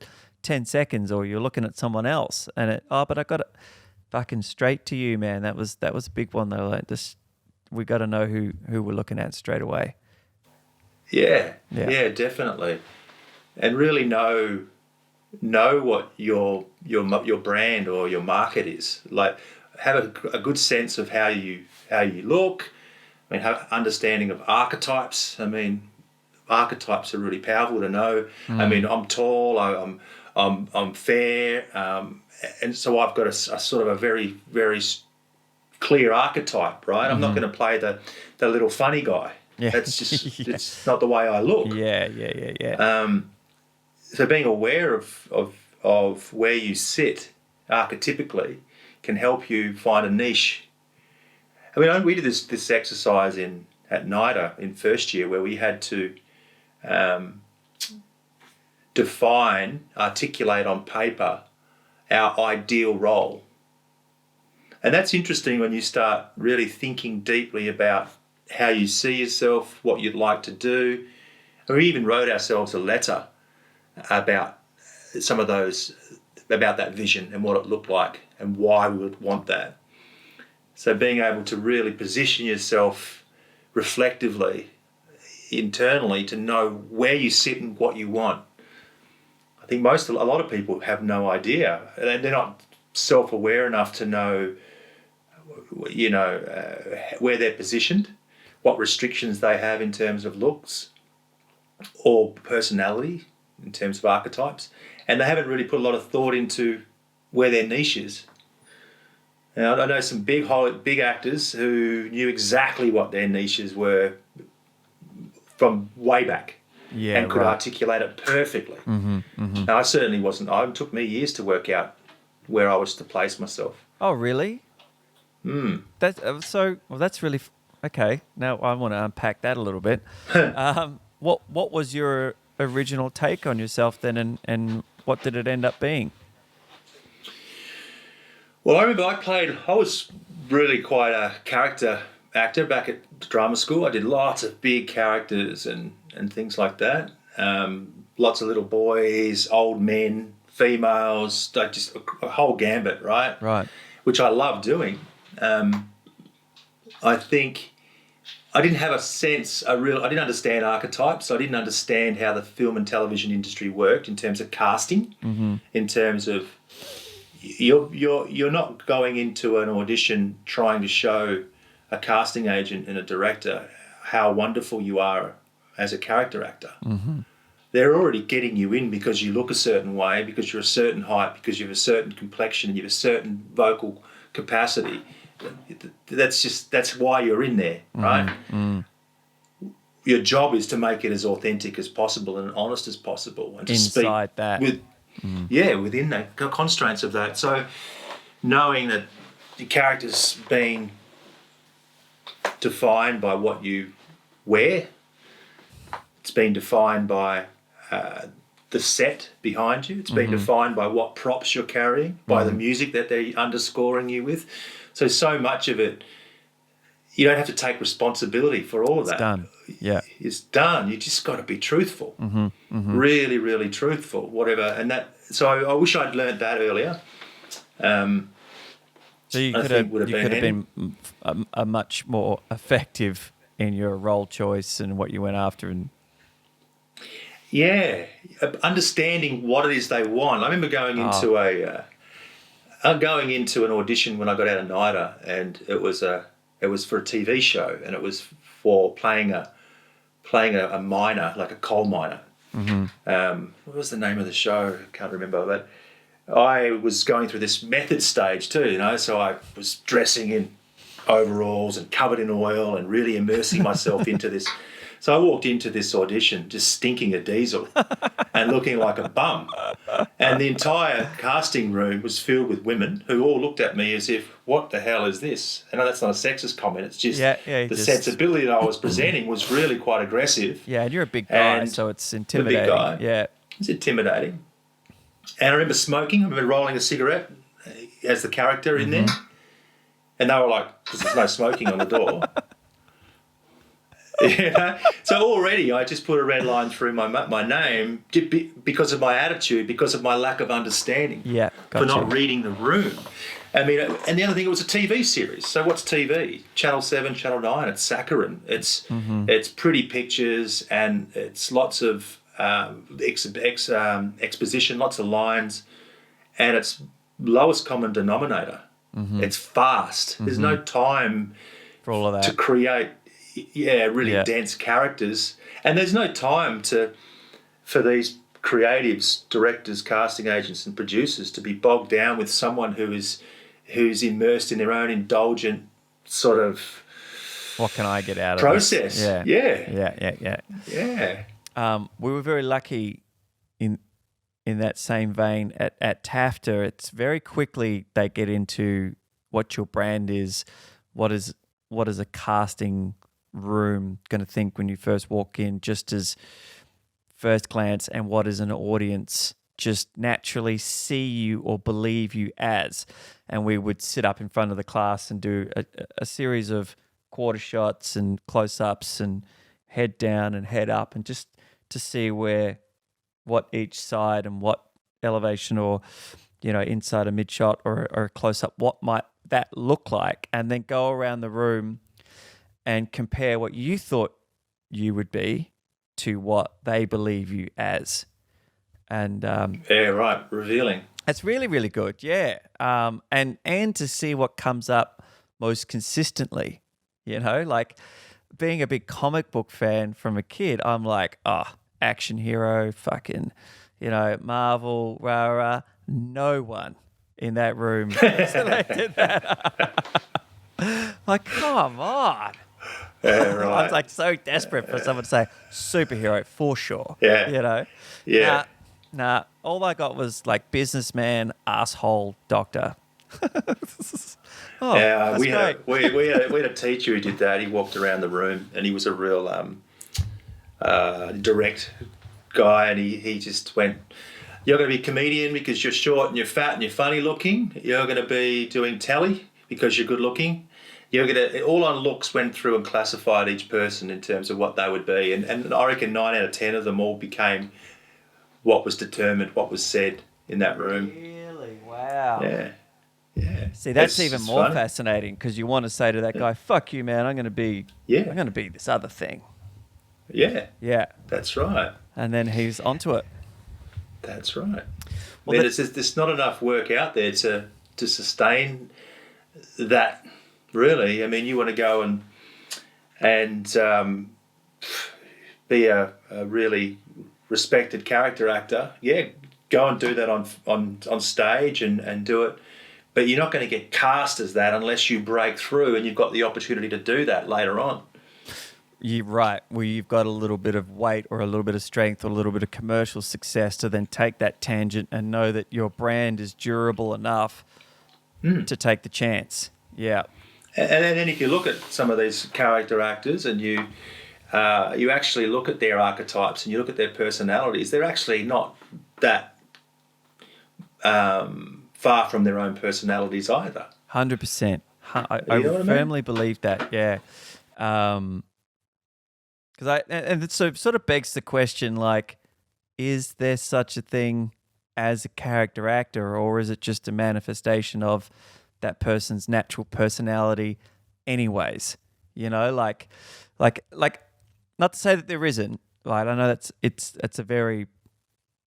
10 seconds, or you're looking at someone else, and but I got it fucking straight to you, man. That was a big one though. Like this, we got to know who we're looking at straight away. Yeah, definitely, and really know what your brand or your market is. Like, have a good sense of how you look. I mean, have understanding of archetypes. I mean, archetypes are really powerful to know. I mean, I'm tall, I'm fair, and so I've got a sort of a very, very clear archetype, right? I'm not going to play the little funny guy. Yeah. That's just it's not the way I look. Yeah. So being aware of where you sit archetypically can help you find a niche. I mean, we did this exercise at NIDA in first year where we had to articulate on paper our ideal role. And that's interesting when you start really thinking deeply about how you see yourself, what you'd like to do. And we even wrote ourselves a letter about some of those, about that vision and what it looked like and why we would want that. So being able to really position yourself reflectively, internally, to know where you sit and what you want. I think a lot of people have no idea. They're not self-aware enough to know, where they're positioned, what restrictions they have in terms of looks or personality in terms of archetypes, and they haven't really put a lot of thought into where their niche is. Now, I know some big actors who knew exactly what their niches were from way back and could articulate it perfectly. Now, I certainly wasn't. It took me years to work out where I was to place myself. Oh, really? That's that's really okay. Now I want to unpack that a little bit. What was your original take on yourself then, and what did it end up being? Well, I remember I was really quite a character actor back at drama school. I did lots of big characters and things like that. Lots of little boys, old men, females, just a whole gambit, right? Right. Which I love doing. I think I didn't have I didn't understand archetypes. I didn't understand how the film and television industry worked in terms of casting, in terms of you're not going into an audition trying to show a casting agent and a director how wonderful you are as a character actor. They're already getting you in because you look a certain way, because you're a certain height, because you have a certain complexion, you have a certain vocal capacity. That's why you're in there, right? Your job is to make it as authentic as possible and honest as possible, and to inside speak that within the constraints of that. So knowing that the character's being defined by what you wear, it's been defined by the set behind you, it's been defined by what props you're carrying, by the music that they're underscoring you with. So much of it, you don't have to take responsibility for all of that. It's done. Yeah. It's done. You just got to be truthful. Really, really truthful, whatever. And so I wish I'd learned that earlier. So you could have been a much more effective in your role choice and what you went after. And yeah, understanding what it is they want. I remember going into an audition when I got out of NIDA, and it was for a TV show, and it was for playing a miner, like a coal miner. What was the name of the show? I can't remember, but I was going through this method stage too, so I was dressing in overalls and covered in oil and really immersing myself into this So I walked into this audition just stinking of diesel and looking like a bum. And the entire casting room was filled with women who all looked at me as if, what the hell is this? I know that's not a sexist comment. It's just the sensibility that I was presenting was really quite aggressive. Yeah, and you're a big guy, so it's intimidating. A big guy. Yeah. It's intimidating. And I remember smoking. I remember rolling a cigarette as the character in there. And they were like, because there's no smoking on the door. So already I just put a red line through my name because of my attitude, because of my lack of understanding for not reading the room. I mean, and the other thing, it was a TV series. So what's TV? Channel 7, Channel 9, it's saccharine. It's pretty pictures and it's lots of exposition, lots of lines, and it's lowest common denominator. It's fast. There's no time for all of that to create really dense characters, and there's no time for these creatives, directors, casting agents and producers to be bogged down with someone who's immersed in their own indulgent sort of what can I get out of process. This? Yeah. We were very lucky in that same vein at TAFTA. It's very quickly they get into what your brand is, what is a casting room going to think when you first walk in, just as first glance, and what is an audience just naturally see you or believe you as. And we would sit up in front of the class and do a series of quarter shots and close-ups and head down and head up, and just to see what each side and what elevation or, inside a mid shot or a close up, what might that look like, and then go around the room and compare what you thought you would be to what they believe you as. And revealing. It's really, really good, yeah. And to see what comes up most consistently, like being a big comic book fan from a kid, I'm like, action hero, fucking, Marvel, rah. No one in that room selected that. Like, come on. Yeah, right. I was like so desperate for someone to say superhero for sure. Yeah. Yeah. Nah. All I got was like businessman, asshole, doctor. We had a teacher who did that. He walked around the room and he was a real direct guy, and he just went, you're going to be a comedian because you're short and you're fat and you're funny looking. You're going to be doing telly because you're good looking. You're going to, all on looks, went through and classified each person in terms of what they would be. And I reckon 9 out of 10 of them all became what was determined, what was said in that room. Really? Wow. Yeah. See, that's even more fascinating, because you want to say to that guy, fuck you, man, I'm going to be this other thing. Yeah. Yeah. That's right. And then he's onto it. That's right. Well, there's not enough work out there to sustain that, really. I mean, you want to go and be a really respected character actor. Yeah, go and do that on stage and do it. But you're not going to get cast as that unless you break through and you've got the opportunity to do that later on. You're right. Where you've got a little bit of weight or a little bit of strength or a little bit of commercial success to then take that tangent and know that your brand is durable enough to take the chance. Yeah. And then if you look at some of these character actors and you actually look at their archetypes and you look at their personalities, they're actually not that far from their own personalities either. 100%. I firmly believe that, yeah. And it sort of begs the question, like, is there such a thing as a character actor, or is it just a manifestation of that person's natural personality anyways? Like not to say that there isn't, right? I know it's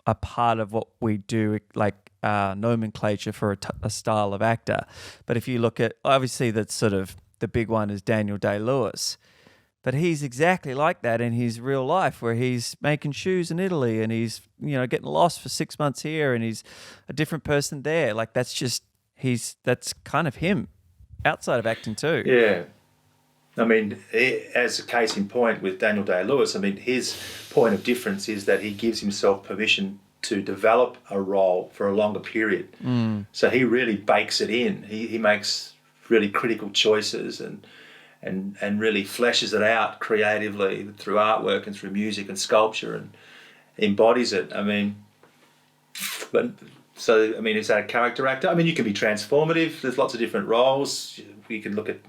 a part of what we do, like nomenclature for a style of actor. But if you look at, obviously that's sort of the big one is Daniel Day-Lewis. But he's exactly like that in his real life, where he's making shoes in Italy and he's, getting lost for 6 months here and he's a different person there. Like that's kind of him outside of acting too. Yeah. I mean, as a case in point with Daniel Day-Lewis, I mean, his point of difference is that he gives himself permission to develop a role for a longer period. So he really bakes it in. He makes really critical choices and really fleshes it out creatively through artwork and through music and sculpture and embodies it. I mean, is that a character actor? I mean, you can be transformative. There's lots of different roles. You can look at,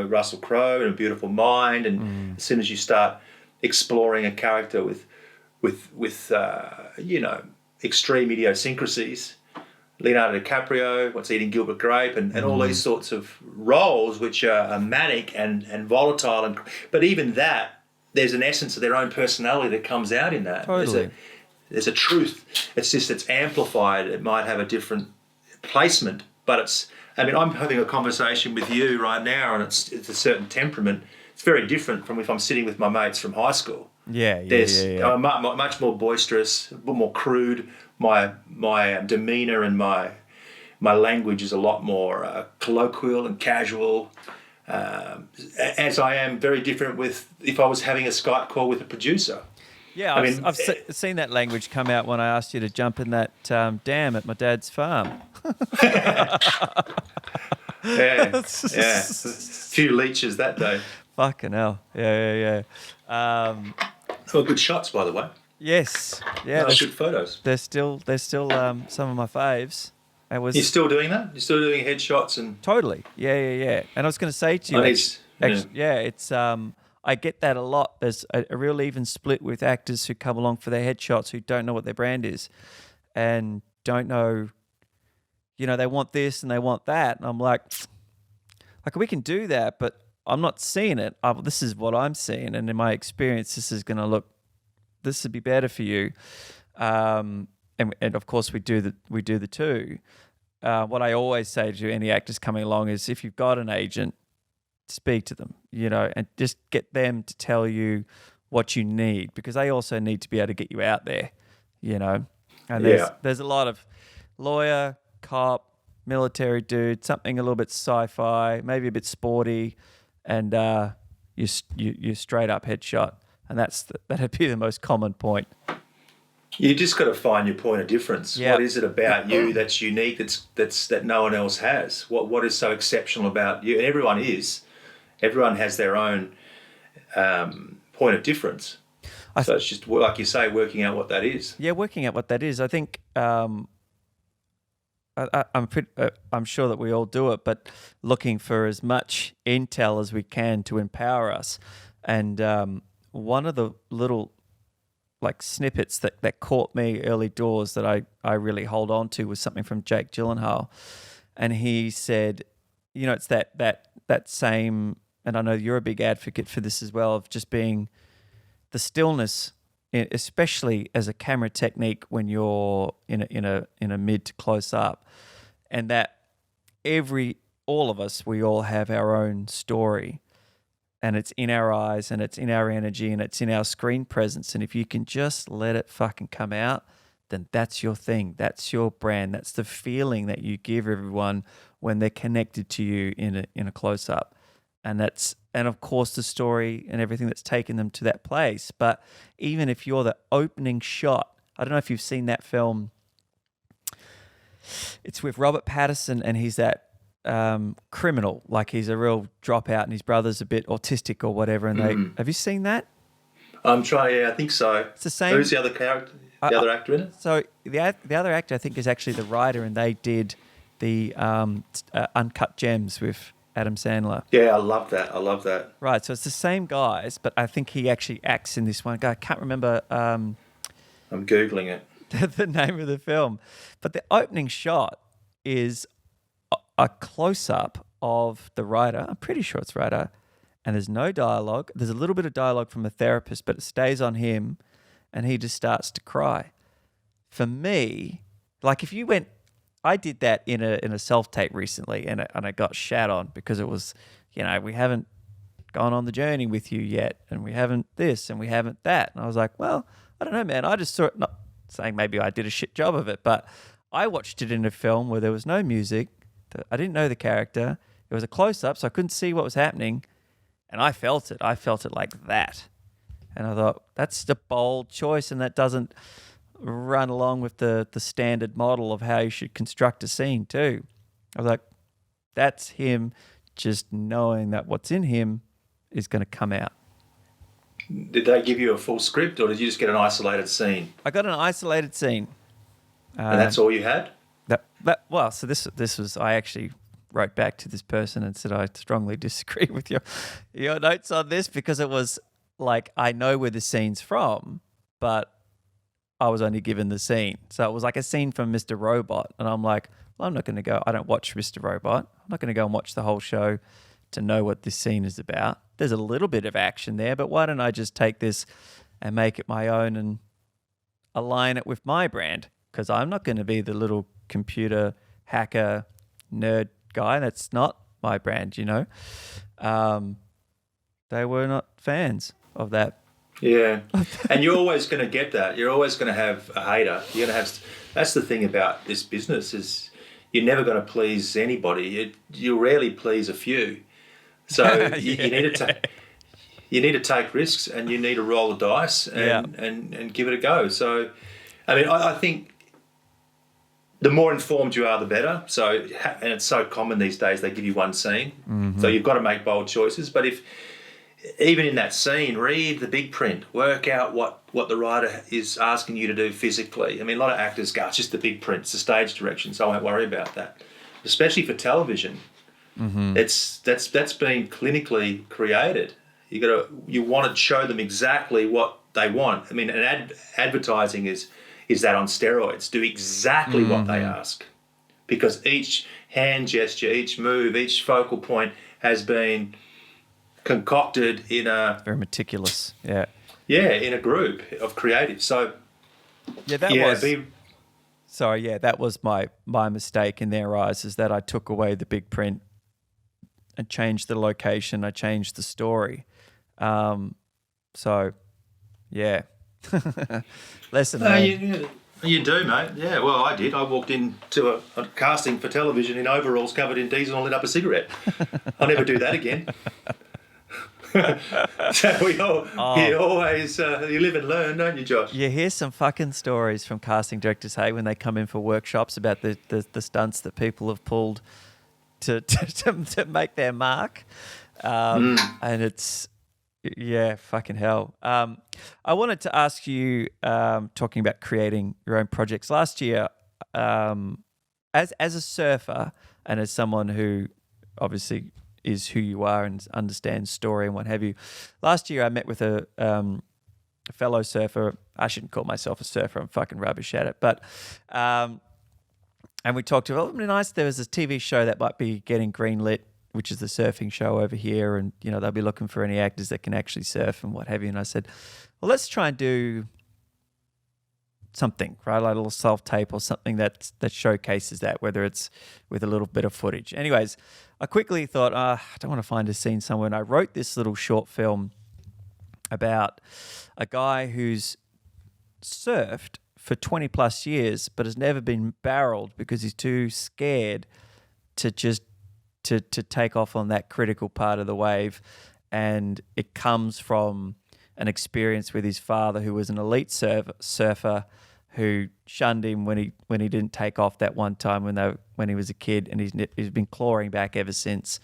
Russell Crowe in A Beautiful Mind, and as soon as you start exploring a character with extreme idiosyncrasies, Leonardo DiCaprio, What's Eating Gilbert Grape, and all these sorts of roles which are manic and volatile. But even that, there's an essence of their own personality that comes out in that. Totally. There's a truth. It's amplified. It might have a different placement, but I'm having a conversation with you right now, and it's a certain temperament. It's very different from if I'm sitting with my mates from high school. I'm much more boisterous, a bit more crude. My demeanour and my language is a lot more colloquial and casual. As I am very different with if I was having a Skype call with a producer. Yeah, I've seen that language come out when I asked you to jump in that dam at my dad's farm. Yeah. A few leeches that day. Fucking hell. Yeah. Good shots, by the way. Yes. Yeah. Nice, good photos. They're still some of my faves. You're still doing that? You're still doing headshots and totally. Yeah. And I was going to say to you, it's I get that a lot. There's a real even split with actors who come along for their headshots who don't know what their brand is and don't know, they want this and they want that. And I'm like, we can do that, but I'm not seeing it. This is what I'm seeing. And in my experience, this would be better for you. And of course we do the two. What I always say to any actors coming along is if you've got an agent, speak to them, and just get them to tell you what you need, because they also need to be able to get you out there, and there's a lot of lawyer, cop, military dude, something a little bit sci-fi, maybe a bit sporty, and you straight up headshot, and that'd be the most common point. You just got to find your point of difference. Yep. What is it about you that's unique, that no one else has? What is so exceptional about you? And everyone has their own point of difference. So it's just, like you say, working out what that is. Yeah, working out what that is. I think I'm sure that we all do it, but looking for as much intel as we can to empower us. And one of the little snippets that caught me early doors that I really hold on to was something from Jake Gyllenhaal. And he said, it's that same, and I know you're a big advocate for this as well, of just being the stillness, especially as a camera technique when you're in a mid to close up, and that all of us, we all have our own story, and it's in our eyes and it's in our energy and it's in our screen presence. And if you can just let it fucking come out, then that's your thing. That's your brand. That's the feeling that you give everyone when they're connected to you in a close up. And of course the story and everything that's taken them to that place. But even if you're the opening shot, I don't know if you've seen that film. It's with Robert Pattinson, and he's that criminal, he's a real dropout, and his brother's a bit autistic or whatever. And have you seen that? I'm trying. Yeah, I think so. It's the same. Who's the other character? The other actor in it? So the other actor, I think, is actually the writer, and they did the Uncut Gems with Adam Sandler. Yeah, I love that. Right, so it's the same guys, but I think he actually acts in this one. I can't remember. I'm Googling it. The name of the film. But the opening shot is a close-up of the writer. I'm pretty sure it's writer. And there's no dialogue. There's a little bit of dialogue from a therapist, but it stays on him, and he just starts to cry. For me, if you went... I did that in a self-tape recently, and I got shat on because it was, we haven't gone on the journey with you yet, and we haven't this, and we haven't that. And I was like, well, I don't know, man. I just saw it, not saying maybe I did a shit job of it, but I watched it in a film where there was no music. I didn't know the character. It was a close-up, so I couldn't see what was happening. And I felt it. I felt it like that. And I thought, that's a bold choice, and that doesn't run along with the standard model of how you should construct a scene too. I was like, that's him just knowing that what's in him is going to come out. Did they give you a full script, or did you just get an isolated scene? I got an isolated scene. And that's all you had? So this was, I actually wrote back to this person and said, I strongly disagree with your notes on this, because it was like, I know where the scene's from, but I was only given the scene. So it was like a scene from Mr. Robot. And I'm like, well, I'm not going to go, I don't watch Mr. Robot. I'm not going to go and watch the whole show to know what this scene is about. There's a little bit of action there, but why don't I just take this and make it my own and align it with my brand? Because I'm not going to be the little computer hacker nerd guy. That's not my brand, you know. They were not fans of that. Yeah, and you're always going to get that. You're always going to have a hater. You're going to have. That's the thing about this business, is you're never going to please anybody. You rarely please a few. So you need to take risks, and you need to roll the dice and give it a go. So, I mean, I think the more informed you are, the better. So, and it's so common these days, they give you one scene. So you've got to make bold choices. But if even in that scene, read the big print, work out what the writer is asking you to do physically. I mean, a lot of actors go, it's just the big print, it's the stage direction, so I won't worry about that. Especially for television, that's been clinically created. You want to show them exactly what they want. I mean, advertising is that on steroids. Do exactly what they ask, because each hand gesture, each move, each focal point has been concocted in a very meticulous, in a group of creatives. So that was my mistake in their eyes, is that I took away the big print and changed the location. I changed the story. Lesson learned. You do, mate. Yeah, well, I did. I walked into a casting for television in overalls covered in diesel and lit up a cigarette. I'll never do that again. So you always you live and learn, don't you, Josh? You hear some fucking stories from casting directors, hey, when they come in for workshops about the stunts that people have pulled to make their mark, and it's fucking hell. I wanted to ask you, talking about creating your own projects last year, as a surfer and as someone who obviously is who you are and understands story and what have you. Last year I met with a fellow surfer. I shouldn't call myself a surfer. I'm fucking rubbish at it. But and we talked about, it'd be nice, there was this TV show that might be getting greenlit, which is the surfing show over here, and you know they'll be looking for any actors that can actually surf and what have you. And I said, well, let's try and do something, right? Like a little self-tape or something that showcases that, whether it's with a little bit of footage. Anyways, I quickly thought, I don't want to find a scene somewhere. And I wrote this little short film about a guy who's surfed for 20 plus years, but has never been barreled because he's too scared to just to take off on that critical part of the wave. And it comes from an experience with his father, who was an elite surfer, who shunned him when he didn't take off that one time when he was a kid, and he's been clawing back ever since.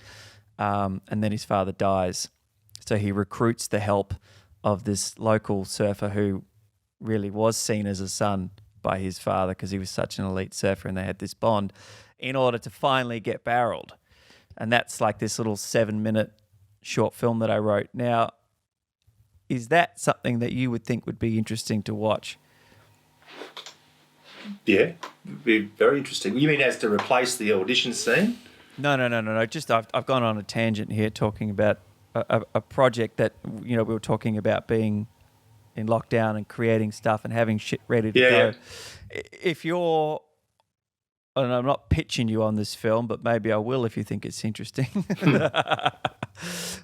And then his father dies, so he recruits the help of this local surfer who really was seen as a son by his father because he was such an elite surfer, and they had this bond in order to finally get barreled. And that's like this little 7-minute short film that I wrote. Now, is that something that you would think would be interesting to watch? Yeah, it'd be very interesting. You mean as to replace the audition scene? No. Just I've gone on a tangent here talking about a project that, you know, we were talking about being in lockdown and creating stuff and having shit ready to go. Yeah. If you're, and I'm not pitching you on this film, but maybe I will if you think it's interesting.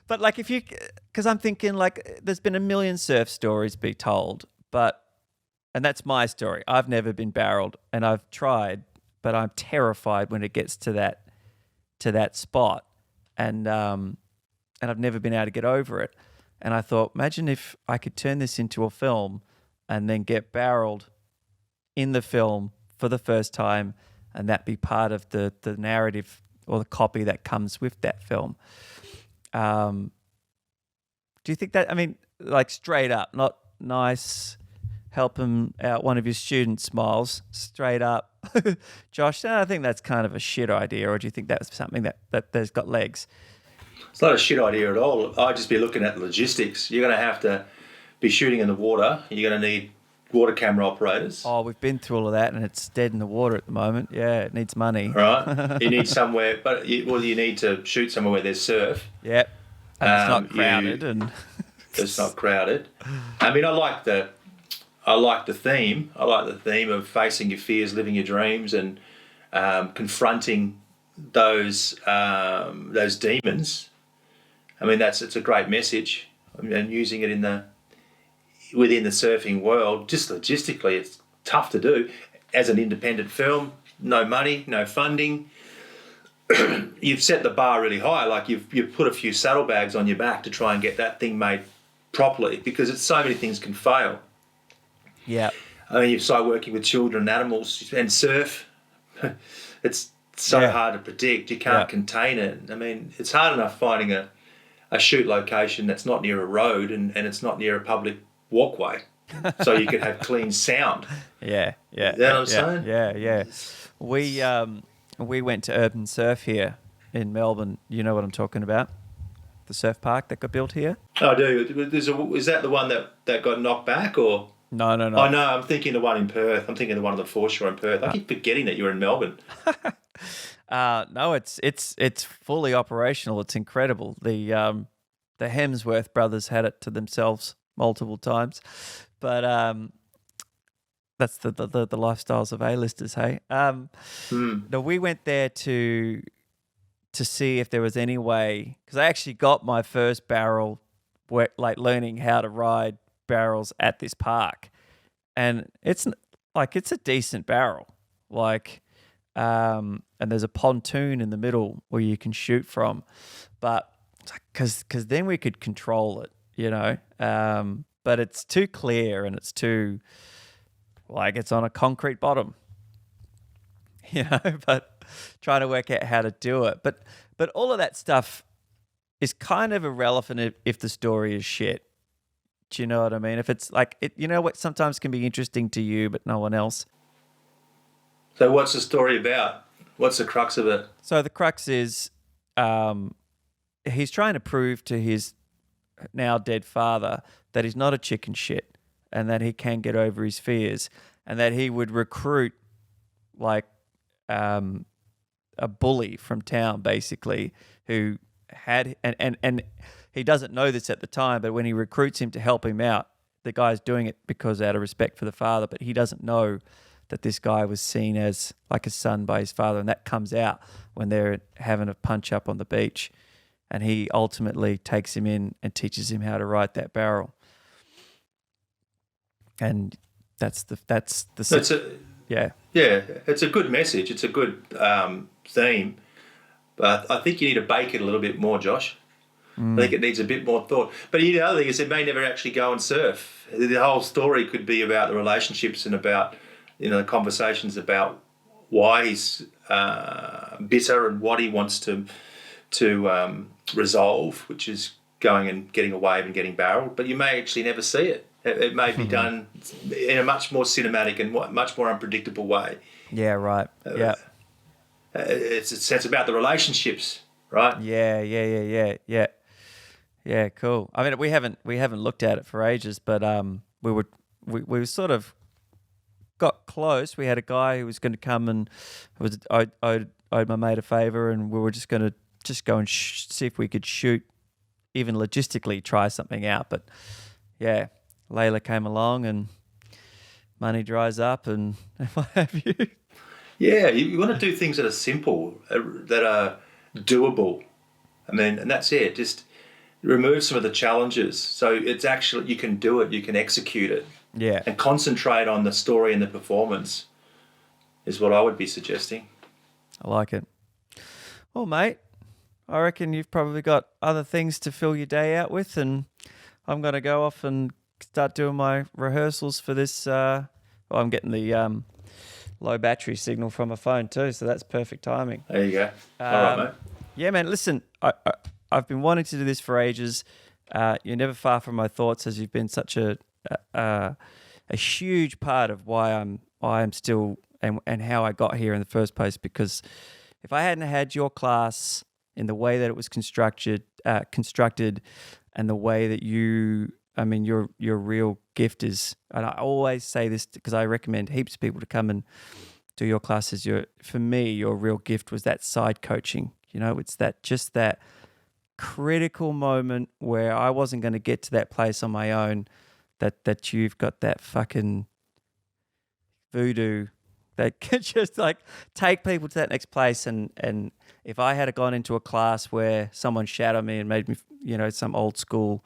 But like because I'm thinking like there's been a million surf stories be told, and that's my story. I've never been barreled, and I've tried, but I'm terrified when it gets to that spot. And and I've never been able to get over it. And I thought, imagine if I could turn this into a film and then get barreled in the film for the first time, and that be part of the narrative or the copy that comes with that film. Do you think that, I mean, like straight up, not nice, helping out one of your students, Myles, straight up, Josh, I think that's kind of a shit idea, or do you think that's something that there's got legs? It's not a shit idea at all. I'd just be looking at the logistics. You're going to have to be shooting in the water. You're going to need water camera operators. Oh, we've been through all of that, and it's dead in the water at the moment. Yeah, it needs money. Right. You need somewhere, but you need to shoot somewhere where there's surf. Yep. And it's not crowded. It's not crowded. I mean, I like the theme. I like the theme of facing your fears, living your dreams, and confronting those demons. I mean, it's a great message, and using it within the surfing world. Just logistically, it's tough to do as an independent film. No money, no funding. You've set the bar really high. Like you've put a few saddlebags on your back to try and get that thing made properly, because it's so many things can fail. Yeah. I mean, you start working with children and animals and surf. It's so hard to predict. You can't contain it. I mean, it's hard enough finding a shoot location that's not near a road and it's not near a public walkway, so you could have clean sound. Yeah. You know what I'm saying? Yeah. We went to Urban Surf here in Melbourne. You know what I'm talking about? The surf park that got built here. Oh, I do. Is that the one that got knocked back, or? No. Oh, no, I'm thinking the one in Perth. I'm thinking the one on the foreshore in Perth. I keep forgetting that you're in Melbourne. No, it's fully operational. It's incredible. The Hemsworth brothers had it to themselves multiple times, but that's the lifestyles of A-listers, hey. No, we went there to see if there was any way, because I actually got my first barrel, like learning how to ride barrels at this park, and it's a decent barrel, and there's a pontoon in the middle where you can shoot from, but because then we could control it, you know, but it's too clear and it's too, it's on a concrete bottom, you know, but trying to work out how to do it, but all of that stuff is kind of irrelevant if the story is shit. Do you know what I mean? If it's you know what sometimes can be interesting to you, but no one else. So what's the story about? What's the crux of it? So the crux is he's trying to prove to his now dead father that he's not a chicken shit and that he can get over his fears, and that he would recruit a bully from town, basically, who had and he doesn't know this at the time, but when he recruits him to help him out, the guy's doing it because out of respect for the father, but he doesn't know that this guy was seen as like a son by his father, and that comes out when they're having a punch up on the beach, and he ultimately takes him in and teaches him how to ride that barrel. And that's the it's a good message. It's a good theme, but I think you need to bake it a little bit more, Josh. I think it needs a bit more thought. But the other thing is, it may never actually go and surf. The whole story could be about the relationships and about, you know, the conversations about why he's bitter and what he wants to resolve, which is going and getting a wave and getting barreled. But you may actually never see it. It may be done in a much more cinematic and much more unpredictable way. Yeah, right. Yeah. It's about the relationships, right? Yeah, cool. I mean, we haven't looked at it for ages, but we sort of got close. We had a guy who was going to come and owed my mate a favor, and we were just going to go and see if we could shoot, even logistically try something out. But yeah, Layla came along and money dries up and what have you. Yeah, you want to do things that are simple, that are doable. I mean, and that's it. Just remove some of the challenges. So it's actually, you can do it, you can execute it. Yeah. And concentrate on the story and the performance is what I would be suggesting. I like it. Well, mate, I reckon you've probably got other things to fill your day out with, and I'm going to go off and start doing my rehearsals for this. I'm getting the low battery signal from my phone too, so that's perfect timing. There you go. All right, mate. Yeah, man. Listen, I've been wanting to do this for ages. You're never far from my thoughts, as you've been such a huge part of why I'm still and how I got here in the first place. Because if I hadn't had your class in the way that it was constructed, and the way that your real gift is, and I always say this because I recommend heaps of people to come and do your classes. For me, your real gift was that side coaching. It's that critical moment where I wasn't going to get to that place on my own. That you've got that fucking voodoo that can just like take people to that next place. And if I had gone into a class where someone shouted at me and made me, some old school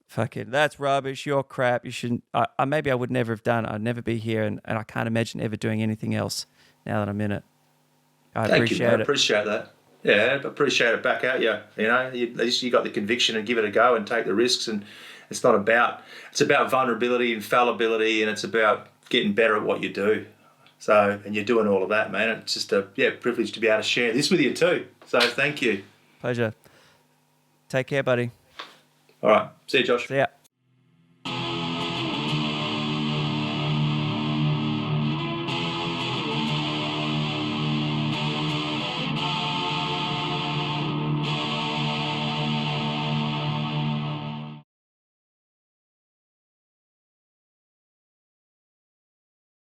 fucking, that's rubbish, you're crap, you shouldn't, maybe I would never have done it. I'd never be here, and I can't imagine ever doing anything else now that I'm in it. Thank you, mate. I appreciate that. Yeah, I appreciate it back at you. At least you got the conviction and give it a go and take the risks. And it's about vulnerability and fallibility, and it's about getting better at what you do. So, and you're doing all of that, man. It's just a privilege to be able to share this with you too. So thank you. Pleasure. Take care, buddy. All right. See you, Josh. See ya.